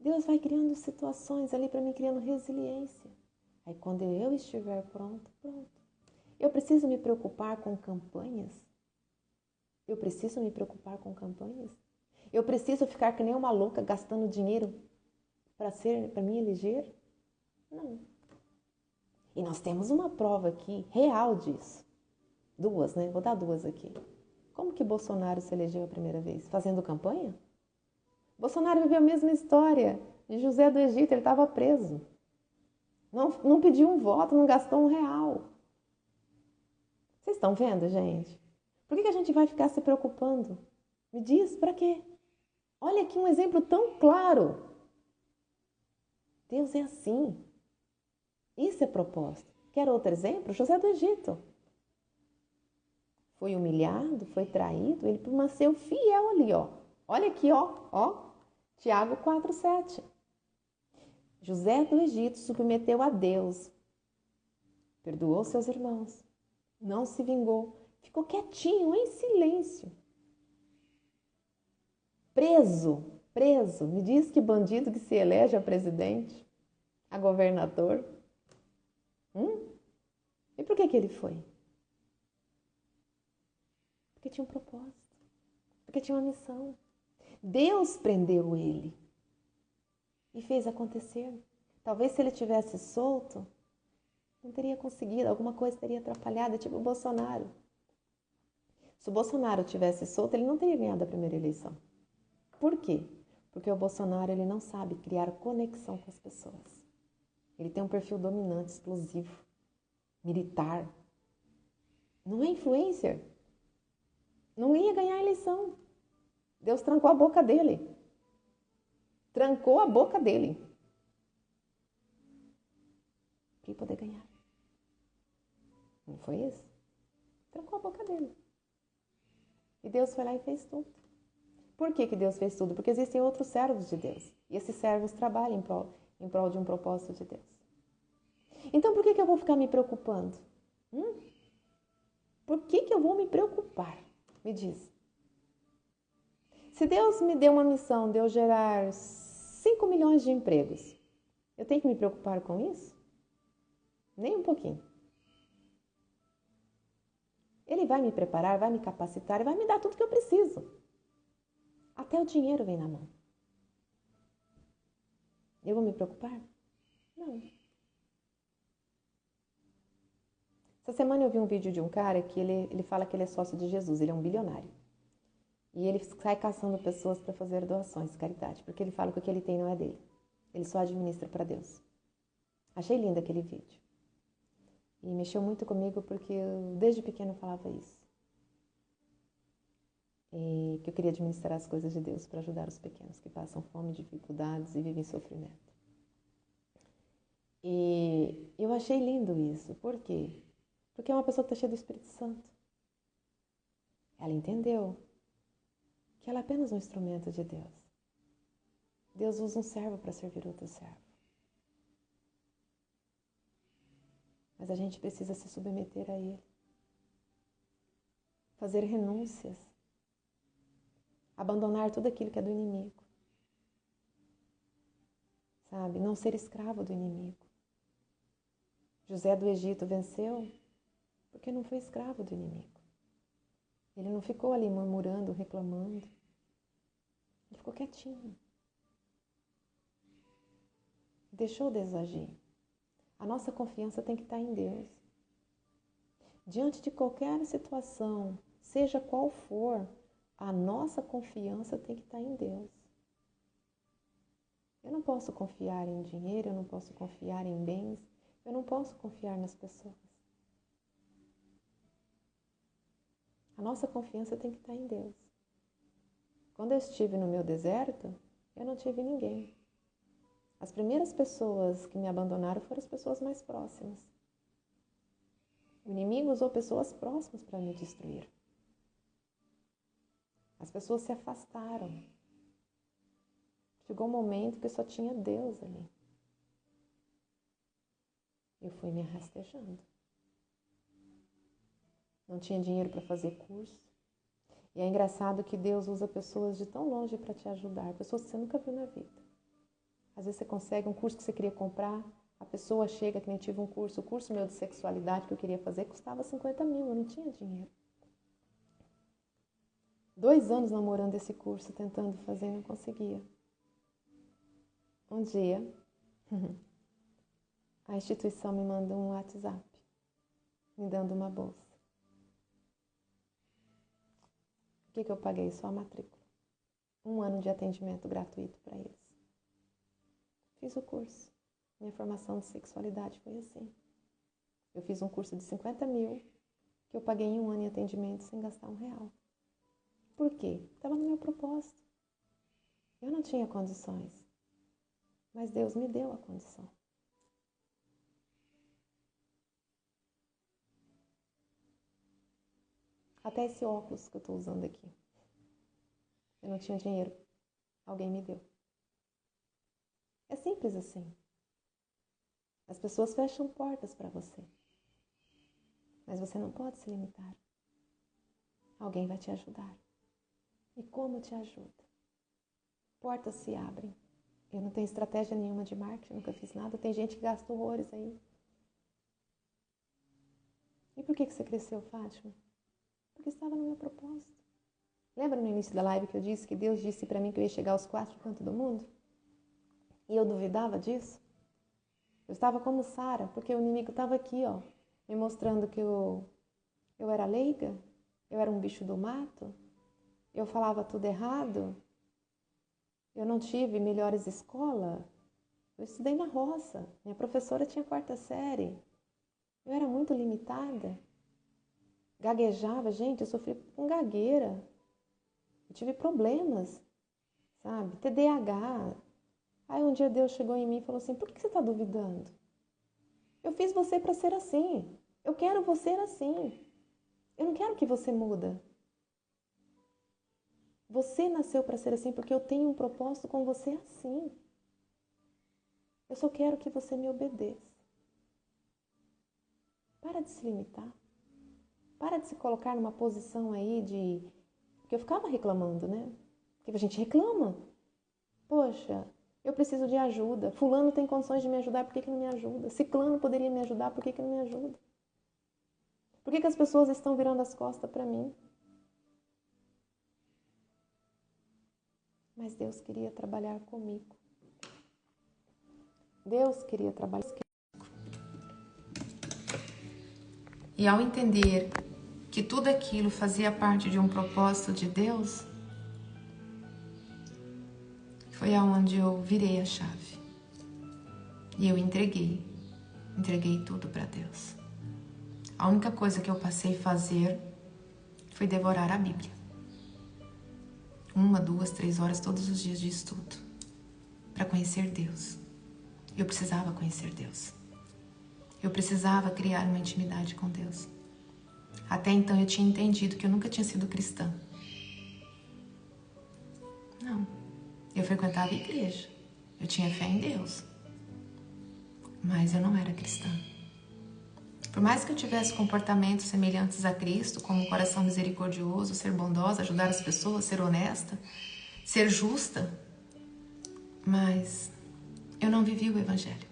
Deus vai criando situações ali para mim, criando resiliência. Aí quando eu estiver pronto. Eu preciso me preocupar com campanhas? Eu preciso me preocupar com campanhas? Eu preciso ficar que nem uma louca gastando dinheiro para me eleger? Não. E nós temos uma prova aqui, real disso. Duas, né? Vou dar duas aqui. Como que Bolsonaro se elegeu a primeira vez? Fazendo campanha? Bolsonaro viveu a mesma história de José do Egito, ele estava preso. Não pediu um voto, não gastou R$1. Vocês estão vendo, gente? Por que a gente vai ficar se preocupando? Me diz, para quê? Olha aqui um exemplo tão claro. Deus é assim. Isso é propósito. Quer outro exemplo? José do Egito. Foi humilhado, foi traído, ele permaneceu fiel ali, ó. Olha aqui, ó. Tiago 4,7. José do Egito submeteu a Deus, perdoou seus irmãos, não se vingou, ficou quietinho, em silêncio. Preso. Me diz que bandido que se elege a presidente, a governador. E por que ele foi? Porque tinha um propósito, porque tinha uma missão. Deus prendeu ele e fez acontecer. Talvez se ele tivesse solto, não teria conseguido, alguma coisa teria atrapalhado, tipo o Bolsonaro. Se o Bolsonaro tivesse solto, ele não teria ganhado a primeira eleição. Por quê? Porque o Bolsonaro ele não sabe criar conexão com as pessoas. Ele tem um perfil dominante, explosivo, militar. Não é influencer. Não ia ganhar a eleição. Deus trancou a boca dele. Trancou a boca dele. Para ele poder ganhar. Não foi isso? Trancou a boca dele. E Deus foi lá e fez tudo. Por que Deus fez tudo? Porque existem outros servos de Deus. E esses servos trabalham em prol de um propósito de Deus. Então, por que eu vou ficar me preocupando? Por que eu vou me preocupar? Me diz. Se Deus me deu uma missão de eu gerar 5 milhões de empregos, eu tenho que me preocupar com isso? Nem um pouquinho. Ele vai me preparar, vai me capacitar e vai me dar tudo que eu preciso. Até o dinheiro vem na mão. Eu vou me preocupar? Não. Essa semana eu vi um vídeo de um cara que ele fala que ele é sócio de Jesus, ele é um bilionário. E ele sai caçando pessoas para fazer doações de caridade, porque ele fala que o que ele tem não é dele. Ele só administra para Deus. Achei lindo aquele vídeo. E mexeu muito comigo porque eu, desde pequeno, falava isso. E que eu queria administrar as coisas de Deus para ajudar os pequenos que passam fome, dificuldades e vivem sofrimento. E eu achei lindo isso. Por quê? Porque é uma pessoa que está cheia do Espírito Santo. Ela entendeu que ela é apenas um instrumento de Deus. Deus usa um servo para servir outro servo. Mas a gente precisa se submeter a Ele. Fazer renúncias. Abandonar tudo aquilo que é do inimigo. Sabe? Não ser escravo do inimigo. José do Egito venceu porque não foi escravo do inimigo. Ele não ficou ali murmurando, reclamando. Ele ficou quietinho. Deixou Deus agir. A nossa confiança tem que estar em Deus. Diante de qualquer situação, seja qual for, a nossa confiança tem que estar em Deus. Eu não posso confiar em dinheiro, eu não posso confiar em bens, eu não posso confiar nas pessoas. A nossa confiança tem que estar em Deus. Quando eu estive no meu deserto, eu não tive ninguém. As primeiras pessoas que me abandonaram foram as pessoas mais próximas. O inimigo usou pessoas próximas para me destruir. As pessoas se afastaram. Chegou um momento que só tinha Deus ali. Eu fui me rastejando. Não tinha dinheiro para fazer curso. E é engraçado que Deus usa pessoas de tão longe para te ajudar. Pessoas que você nunca viu na vida. Às vezes você consegue um curso que você queria comprar. A pessoa chega, que nem tive um curso. O curso meu de sexualidade que eu queria fazer custava 50 mil. Eu não tinha dinheiro. 2 anos namorando esse curso, tentando fazer e não conseguia. Um dia, a instituição me mandou um WhatsApp, me dando uma bolsa. O que eu paguei? Só a matrícula. 1 ano de atendimento gratuito para eles. Fiz o curso. Minha formação de sexualidade foi assim. Eu fiz um curso de 50 mil, que eu paguei em 1 ano em atendimento sem gastar R$1. Por quê? Estava no meu propósito. Eu não tinha condições, mas Deus me deu a condição. Até esse óculos que eu estou usando aqui. Eu não tinha dinheiro. Alguém me deu. É simples assim. As pessoas fecham portas para você. Mas você não pode se limitar. Alguém vai te ajudar. E como te ajuda? Portas se abrem. Eu não tenho estratégia nenhuma de marketing, nunca fiz nada. Tem gente que gasta horrores aí. E por que você cresceu, Fátima? Porque estava no meu propósito. Lembra no início da live que eu disse que Deus disse para mim que eu ia chegar aos 4 cantos do mundo? E eu duvidava disso? Eu estava como Sara, porque o inimigo estava aqui, ó, me mostrando que eu era leiga, eu era um bicho do mato, eu falava tudo errado, eu não tive melhores escolas, eu estudei na roça, minha professora tinha 4ª série, eu era muito limitada, gaguejava, gente, eu sofri com gagueira, eu tive problemas, sabe, TDAH. Aí um dia Deus chegou em mim e falou assim, por que você está duvidando? Eu fiz você para ser assim, eu quero você assim. Eu não quero que você muda. Você nasceu para ser assim porque eu tenho um propósito com você assim. Eu só quero que você me obedeça. Para de se limitar. Para de se colocar numa posição aí de... Porque eu ficava reclamando, né? Porque a gente reclama. Poxa, eu preciso de ajuda. Fulano tem condições de me ajudar, por que não me ajuda? Ciclano poderia me ajudar, por que não me ajuda? Por que as pessoas estão virando as costas para mim? Mas Deus queria trabalhar comigo. Deus queria trabalhar comigo. E ao entender que tudo aquilo fazia parte de um propósito de Deus, foi aonde eu virei a chave. E eu entreguei tudo para Deus. A única coisa que eu passei a fazer foi devorar a Bíblia. 1, 2, 3 horas todos os dias de estudo para conhecer Deus. Eu precisava conhecer Deus. Eu precisava criar uma intimidade com Deus. Até então eu tinha entendido que eu nunca tinha sido cristã. Não. Eu frequentava a igreja. Eu tinha fé em Deus. Mas eu não era cristã. Por mais que eu tivesse comportamentos semelhantes a Cristo, como um coração misericordioso, ser bondosa, ajudar as pessoas, ser honesta, ser justa, mas eu não vivia o Evangelho.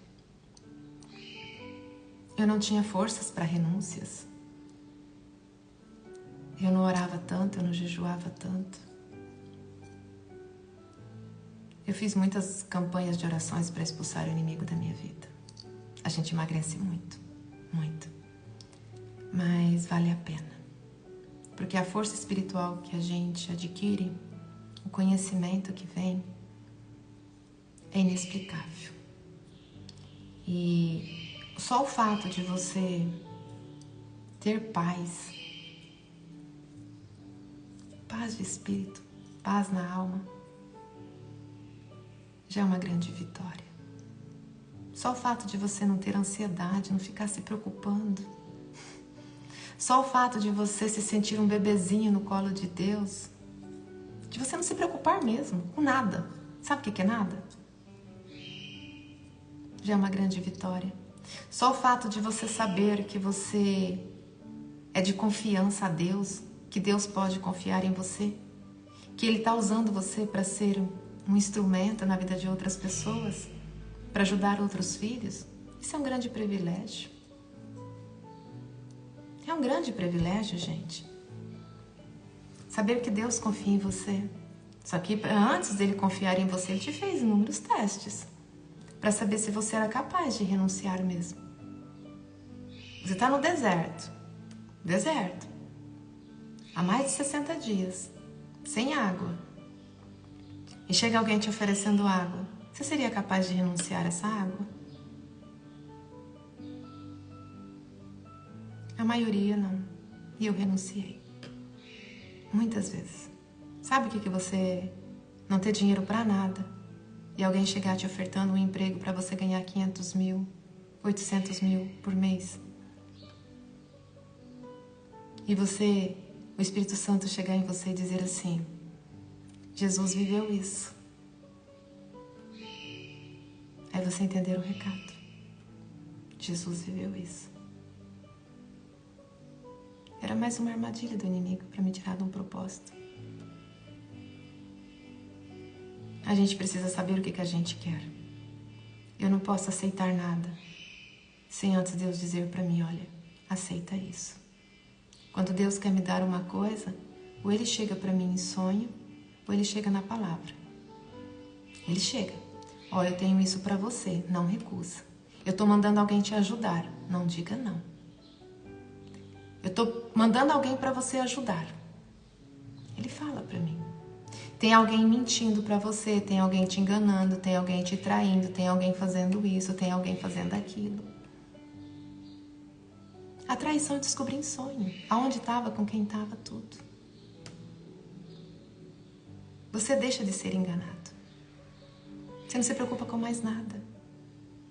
Eu não tinha forças para renúncias. Eu não orava tanto, eu não jejuava tanto. Eu fiz muitas campanhas de orações para expulsar o inimigo da minha vida. A gente emagrece muito, muito. Mas vale a pena. Porque a força espiritual que a gente adquire, o conhecimento que vem, é inexplicável. E só o fato de você ter paz de espírito, paz na alma, já é uma grande vitória. Só o fato de você não ter ansiedade, não ficar se preocupando. Só o fato de você se sentir um bebezinho no colo de Deus, de você não se preocupar mesmo com nada. Sabe o que é nada? Já é uma grande vitória. Só o fato de você saber que você é de confiança a Deus, que Deus pode confiar em você, que Ele está usando você para ser um instrumento na vida de outras pessoas, para ajudar outros filhos, isso é um grande privilégio. É um grande privilégio, gente. Saber que Deus confia em você. Só que antes dele confiar em você, Ele te fez inúmeros testes para saber se você era capaz de renunciar mesmo. Você está no deserto. Há mais de 60 dias, sem água. E chega alguém te oferecendo água. Você seria capaz de renunciar a essa água? A maioria não. E eu renunciei. Muitas vezes. Sabe o que você não ter dinheiro para nada e alguém chegar te ofertando um emprego para você ganhar 500 mil, 800 mil por mês? E você, o Espírito Santo chegar em você e dizer assim: Jesus viveu isso. Aí você entender o recado. Jesus viveu isso. Era mais uma armadilha do inimigo para me tirar de um propósito. A gente precisa saber o que a gente quer. Eu não posso aceitar nada sem antes Deus dizer para mim: olha, aceita isso. Quando Deus quer me dar uma coisa, ou Ele chega para mim em sonho, ou Ele chega na palavra. Ele chega. Ó, eu tenho isso para você, não recusa. Eu estou mandando alguém te ajudar, não diga não. Eu estou mandando alguém para você ajudar. Ele fala para mim. Tem alguém mentindo para você, tem alguém te enganando, tem alguém te traindo, tem alguém fazendo isso, tem alguém fazendo aquilo. A traição eu descobri em sonho, aonde estava, com quem estava, tudo. Você deixa de ser enganado. Você não se preocupa com mais nada,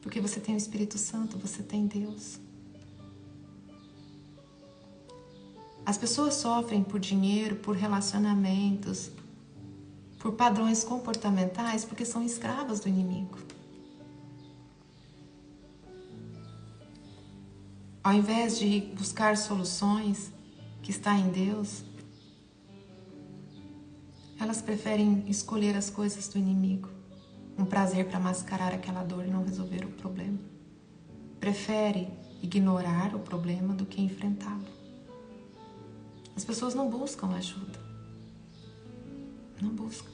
porque você tem o Espírito Santo, você tem Deus. As pessoas sofrem por dinheiro, por relacionamentos, por padrões comportamentais, porque são escravas do inimigo. Ao invés de buscar soluções que está em Deus, elas preferem escolher as coisas do inimigo, um prazer para mascarar aquela dor e não resolver o problema. Prefere ignorar o problema do que enfrentá-lo. As pessoas não buscam ajuda. Não buscam.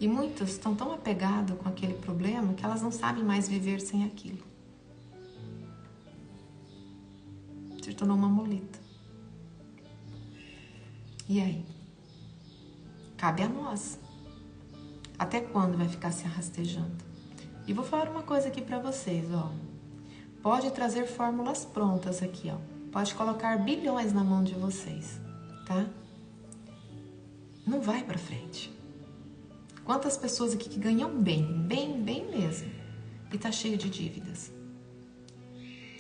E muitas estão tão apegadas com aquele problema que elas não sabem mais viver sem aquilo. Se tornou uma muleta. E aí? Cabe a nós. Até quando vai ficar se arrastejando? E vou falar uma coisa aqui para vocês, ó. Pode trazer fórmulas prontas aqui, ó. Pode colocar bilhões na mão de vocês, tá? Não vai para frente. Quantas pessoas aqui que ganham bem mesmo, e tá cheio de dívidas?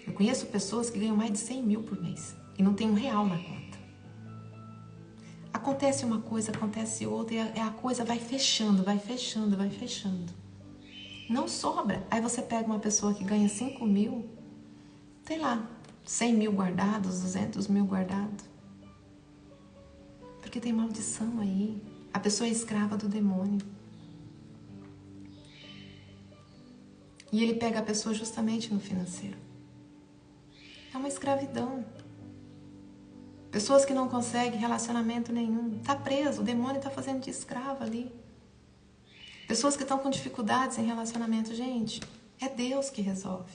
Eu conheço pessoas que ganham mais de 100 mil por mês e não tem R$1 na conta. Acontece uma coisa, acontece outra e a coisa vai fechando. Não sobra. Aí você pega uma pessoa que ganha 5 mil, sei lá, 100 mil guardados, 200 mil guardados. Porque tem maldição aí. A pessoa é escrava do demônio. E ele pega a pessoa justamente no financeiro. É uma escravidão. Pessoas que não conseguem relacionamento nenhum. Tá preso, o demônio tá fazendo de escrava ali. Pessoas que estão com dificuldades em relacionamento. Gente, é Deus que resolve.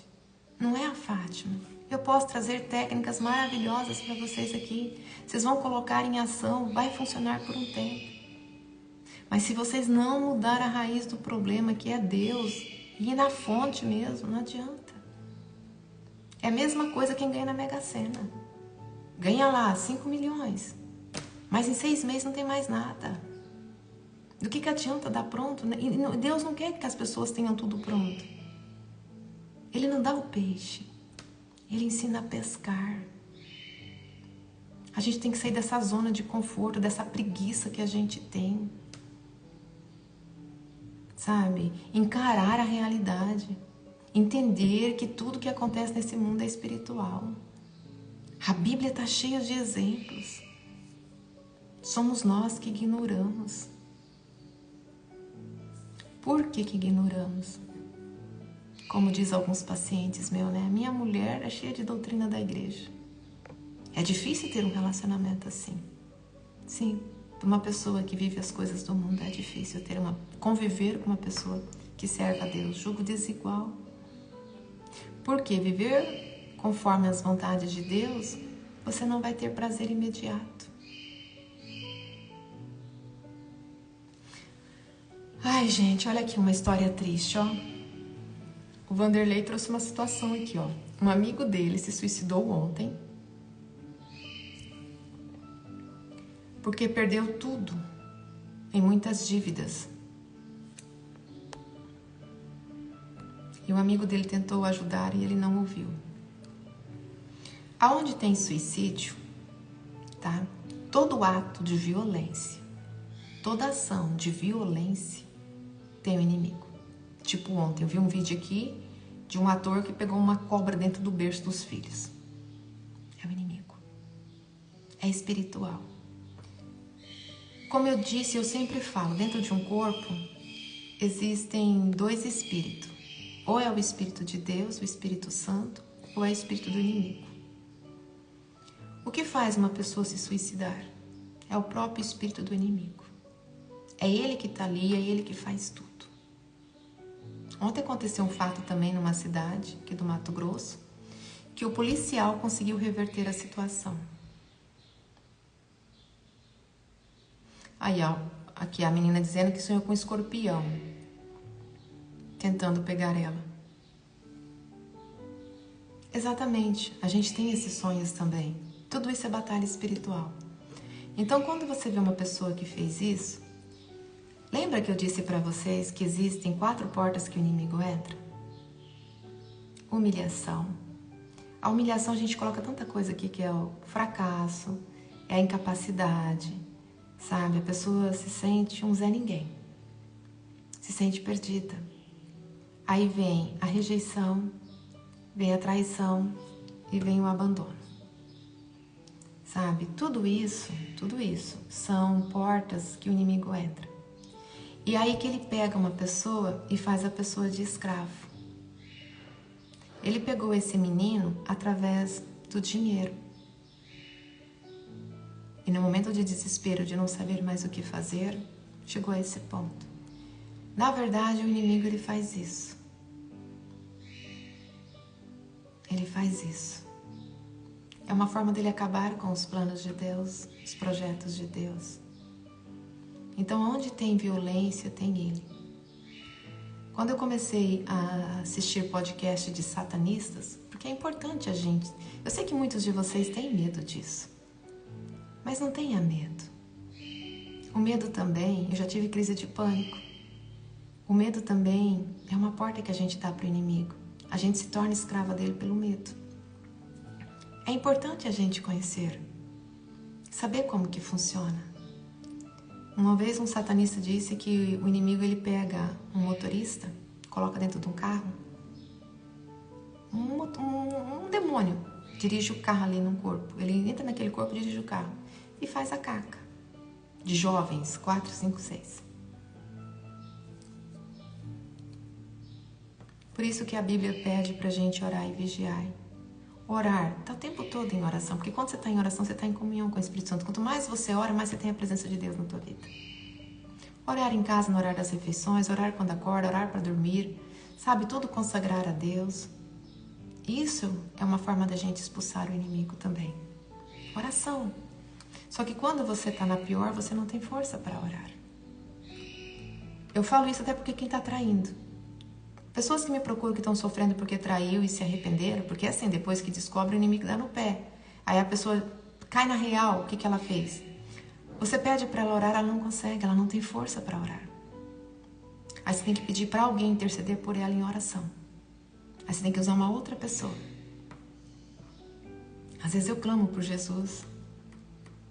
Não é a Fátima. Eu posso trazer técnicas maravilhosas para vocês aqui. Vocês vão colocar em ação, vai funcionar por um tempo. Mas se vocês não mudar a raiz do problema, que é Deus, e ir na fonte mesmo, não adianta. É a mesma coisa quem ganha na Mega Sena. Ganha lá 5 milhões, mas em 6 meses não tem mais nada. Do que adianta dar pronto? E Deus não quer que as pessoas tenham tudo pronto. Ele não dá o peixe, Ele ensina a pescar. A gente tem que sair dessa zona de conforto, dessa preguiça que a gente tem. Sabe? Encarar a realidade. Entender que tudo que acontece nesse mundo é espiritual. A Bíblia está cheia de exemplos. Somos nós que ignoramos. Por que ignoramos? Como diz alguns pacientes meus, né? Minha mulher é cheia de doutrina da igreja. É difícil ter um relacionamento assim. Sim, para uma pessoa que vive as coisas do mundo é difícil conviver com uma pessoa que serve a Deus. Julgo desigual. Por quê? Viver conforme as vontades de Deus, você não vai ter prazer imediato. Ai, gente, olha aqui uma história triste, ó. O Vanderlei trouxe uma situação aqui, ó. Um amigo dele se suicidou ontem porque perdeu tudo em muitas dívidas. E o amigo dele tentou ajudar e ele não ouviu. Aonde tem suicídio, tá? Todo ato de violência, toda ação de violência tem um inimigo. Tipo ontem, eu vi um vídeo aqui de um ator que pegou uma cobra dentro do berço dos filhos. É o inimigo. É espiritual. Como eu disse, eu sempre falo, dentro de um corpo existem 2 espíritos. Ou é o Espírito de Deus, o Espírito Santo, ou é o Espírito do inimigo. O que faz uma pessoa se suicidar? É o próprio espírito do inimigo. É ele que está ali, é ele que faz tudo. Ontem aconteceu um fato também numa cidade, aqui do Mato Grosso, que o policial conseguiu reverter a situação. Aí, ó, aqui a menina dizendo que sonhou com um escorpião, tentando pegar ela. Exatamente, a gente tem esses sonhos também. Tudo isso é batalha espiritual. Então, quando você vê uma pessoa que fez isso, lembra que eu disse para vocês que existem 4 portas que o inimigo entra? Humilhação. A humilhação a gente coloca tanta coisa aqui que é o fracasso, é a incapacidade, sabe? A pessoa se sente um Zé Ninguém, se sente perdida. Aí vem a rejeição, vem a traição e vem o abandono. Sabe? Tudo isso são portas que o inimigo entra. E aí que ele pega uma pessoa e faz a pessoa de escravo. Ele pegou esse menino através do dinheiro. E no momento de desespero, de não saber mais o que fazer, chegou a esse ponto. Na verdade, o inimigo ele faz isso. Ele faz isso. É uma forma dele acabar com os planos de Deus, os projetos de Deus. Então, onde tem violência, tem ele. Quando eu comecei a assistir podcast de satanistas, porque é importante a gente... Eu sei que muitos de vocês têm medo disso, mas não tenha medo. O medo também, eu já tive crise de pânico. O medo também é uma porta que a gente dá para o inimigo. A gente se torna escrava dele pelo medo. É importante a gente conhecer, saber como que funciona. Uma vez um satanista disse que o inimigo ele pega um motorista, coloca dentro de um carro, um demônio dirige o carro ali no corpo. Ele entra naquele corpo, dirige o carro e faz a caca de jovens, 4, 5, 6. Por isso que a Bíblia pede pra gente orar e vigiar. Orar, tá o tempo todo em oração, porque quando você está em oração, você está em comunhão com o Espírito Santo. Quanto mais você ora, mais você tem a presença de Deus na tua vida. Orar em casa no horário das refeições, orar quando acorda, orar para dormir, sabe, tudo consagrar a Deus. Isso é uma forma da gente expulsar o inimigo também. Oração. Só que quando você está na pior, você não tem força para orar. Eu falo isso até porque quem está traindo. Pessoas que me procuram que estão sofrendo porque traiu e se arrependeram, porque assim, depois que descobre, o inimigo dá no pé. Aí a pessoa cai na real, o que ela fez? Você pede para ela orar, ela não consegue, ela não tem força para orar. Aí você tem que pedir para alguém interceder por ela em oração. Aí você tem que usar uma outra pessoa. Às vezes eu clamo por Jesus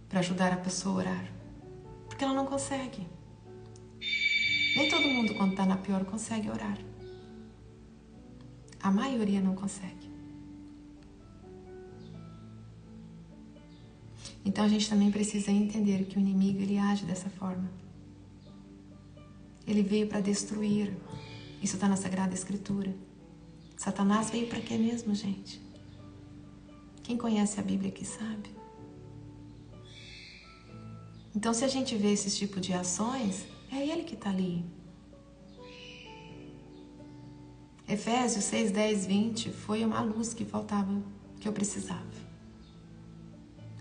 para ajudar a pessoa a orar, porque ela não consegue. Nem todo mundo, quando está na pior, consegue orar. A maioria não consegue. Então a gente também precisa entender que o inimigo ele age dessa forma. Ele veio para destruir. Isso está na Sagrada Escritura. Satanás veio para quê mesmo, gente? Quem conhece a Bíblia aqui sabe. Então se a gente vê esse tipo de ações, é ele que está ali. Efésios 6, 10, 20 foi uma luz que faltava, que eu precisava.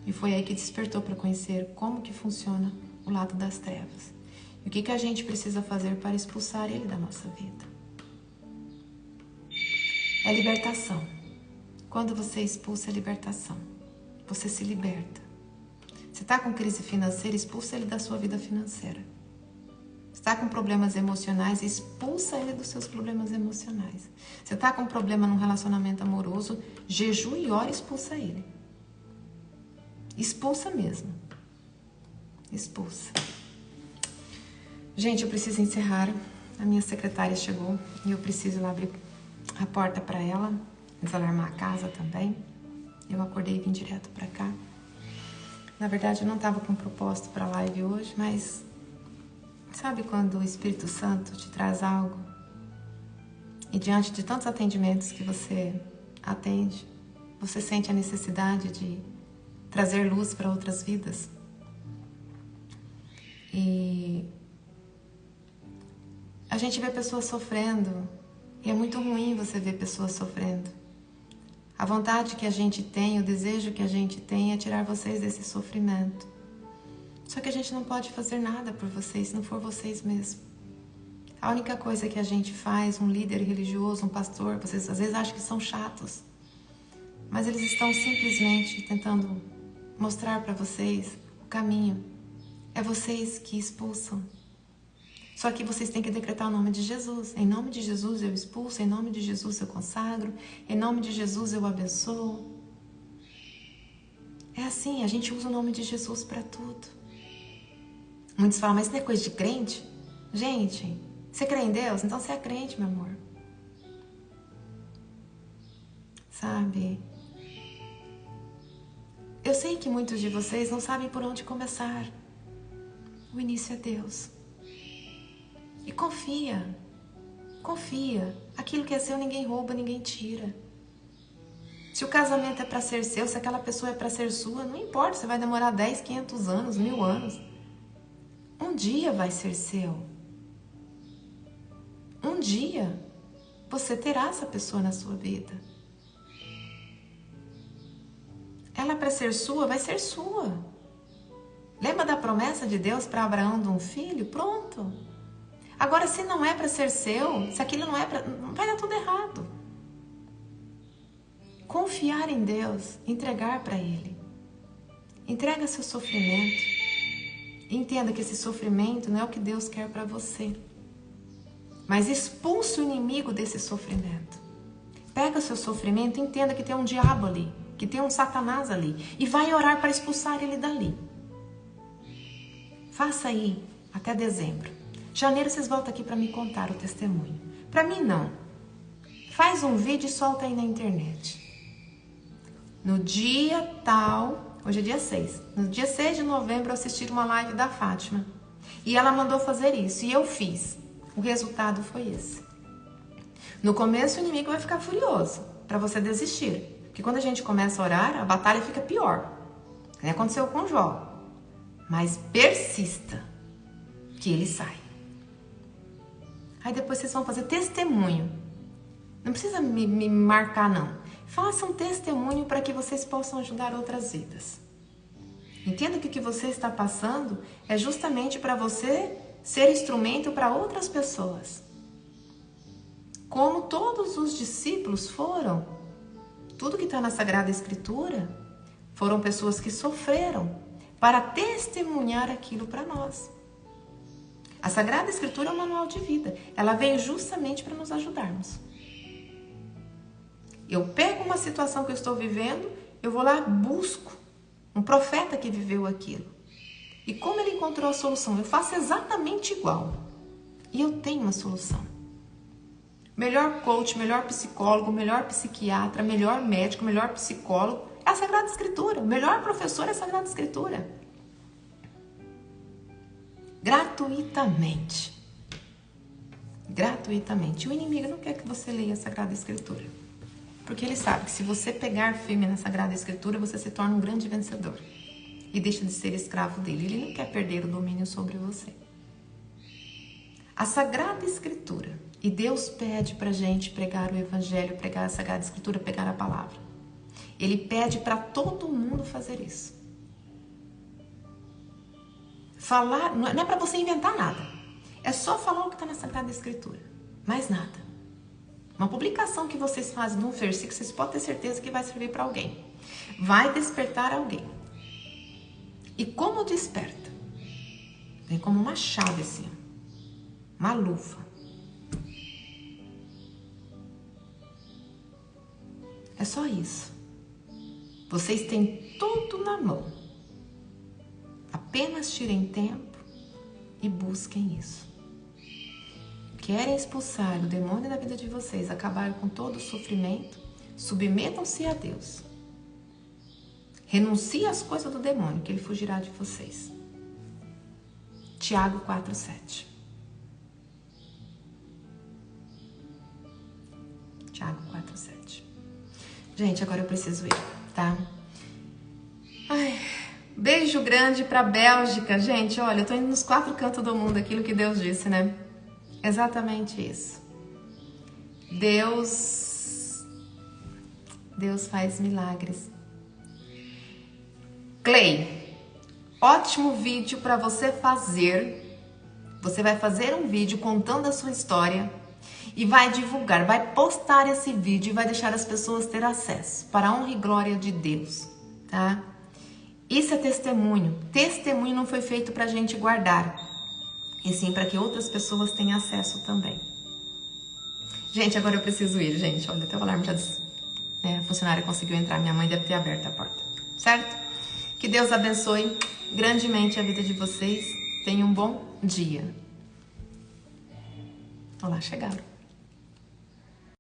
E foi aí que despertou para conhecer como que funciona o lado das trevas. E o que a gente precisa fazer para expulsar ele da nossa vida. É libertação. Quando você expulsa, é libertação. Você se liberta. Você está com crise financeira, expulsa ele da sua vida financeira. Está com problemas emocionais, expulsa ele dos seus problemas emocionais. Você está com problema num relacionamento amoroso, jejue e ora e expulsa ele. Expulsa mesmo. Expulsa. Gente, eu preciso encerrar. A minha secretária chegou e eu preciso ir lá abrir a porta para ela, desalarmar a casa também. Eu acordei e vim direto para cá. Na verdade, eu não estava com propósito para a live hoje, mas... Sabe quando o Espírito Santo te traz algo e diante de tantos atendimentos que você atende, você sente a necessidade de trazer luz para outras vidas? E a gente vê pessoas sofrendo e é muito ruim você ver pessoas sofrendo. A vontade que a gente tem, o desejo que a gente tem é tirar vocês desse sofrimento. Só que a gente não pode fazer nada por vocês se não for vocês mesmos. A única coisa que a gente faz, um líder religioso, um pastor, vocês às vezes acham que são chatos, mas eles estão simplesmente tentando mostrar para vocês o caminho. É vocês que expulsam. Só que vocês têm que decretar o nome de Jesus. Em nome de Jesus eu expulso, em nome de Jesus eu consagro, em nome de Jesus eu abençoo. É assim, a gente usa o nome de Jesus para tudo. Muitos falam, mas isso não é coisa de crente? Gente, você crê em Deus? Então você é crente, meu amor. Sabe? Eu sei que muitos de vocês não sabem por onde começar. O início é Deus. E confia. Confia. Aquilo que é seu ninguém rouba, ninguém tira. Se o casamento é para ser seu, se aquela pessoa é para ser sua, não importa, você vai demorar 10, 500 anos, 1000 anos. Um dia vai ser seu. Um dia você terá essa pessoa na sua vida. Ela é para ser sua, vai ser sua. Lembra da promessa de Deus para Abraão de um filho? Pronto. Agora, se não é para ser seu, se aquilo não é para... vai dar tudo errado. Confiar em Deus, entregar para Ele. Entrega seu sofrimento. Entenda que esse sofrimento não é o que Deus quer para você. Mas expulse o inimigo desse sofrimento. Pega o seu sofrimento e entenda que tem um diabo ali, que tem um Satanás ali, e vai orar para expulsar ele dali. Faça aí até dezembro. Janeiro vocês voltam aqui para me contar o testemunho. Para mim não. Faz um vídeo e solta aí na internet. No dia tal, hoje é dia 6. No dia 6 de novembro eu assisti uma live da Fátima. E ela mandou fazer isso e eu fiz. O resultado foi esse. No começo o inimigo vai ficar furioso para você desistir. Porque quando a gente começa a orar, a batalha fica pior. Que nem aconteceu com Jó. Mas persista, que ele sai. Aí depois vocês vão fazer testemunho. Não precisa me marcar, não. Faça um testemunho para que vocês possam ajudar outras vidas. Entenda que o que você está passando é justamente para você ser instrumento para outras pessoas. Como todos os discípulos foram. Tudo que está na Sagrada Escritura foram pessoas que sofreram para testemunhar aquilo para nós. A Sagrada Escritura é um manual de vida. Ela veio justamente para nos ajudarmos. Eu pego uma situação que eu estou vivendo, eu vou lá, busco um profeta que viveu aquilo. E como ele encontrou a solução? Eu faço exatamente igual. E eu tenho uma solução. Melhor coach, melhor psicólogo, melhor psiquiatra, melhor médico, melhor psicólogo é a Sagrada Escritura. O melhor professor é a Sagrada Escritura. Gratuitamente. Gratuitamente. O inimigo não quer que você leia a Sagrada Escritura. Porque ele sabe que se você pegar firme na Sagrada Escritura, você se torna um grande vencedor. E deixa de ser escravo dele. Ele não quer perder o domínio sobre você. A Sagrada Escritura. E Deus pede pra gente pregar o Evangelho, pregar a Sagrada Escritura, pregar a palavra. Ele pede para todo mundo fazer isso. Falar, não é para você inventar nada. É só falar o que está na Sagrada Escritura. Mais nada. Uma publicação que vocês fazem num versículo, vocês podem ter certeza que vai servir para alguém. Vai despertar alguém. E como desperta? Vem como uma chave assim. Uma luva. É só isso. Vocês têm tudo na mão. Apenas tirem tempo e busquem isso. Querem expulsar o demônio da vida de vocês, acabar com todo o sofrimento? Submetam-se a Deus. Renuncie às coisas do demônio, que ele fugirá de vocês. Tiago 4:7. Tiago 4:7. Gente, agora eu preciso ir, tá? Ai, beijo grande pra Bélgica. Gente, olha, eu tô indo nos 4 cantos do mundo, aquilo que Deus disse, né? Exatamente isso. Deus faz milagres. Clay, ótimo vídeo para você fazer. Você vai fazer um vídeo contando a sua história e vai divulgar, vai postar esse vídeo e vai deixar as pessoas ter acesso para a honra e glória de Deus, tá? Isso é testemunho. Testemunho não foi feito para a gente guardar, e sim para que outras pessoas tenham acesso também. Gente, agora eu preciso ir, gente. Olha, até o alarme já disse. A funcionária conseguiu entrar, minha mãe deve ter aberto a porta, certo? Que Deus abençoe grandemente a vida de vocês. Tenham um bom dia. Olá, chegaram.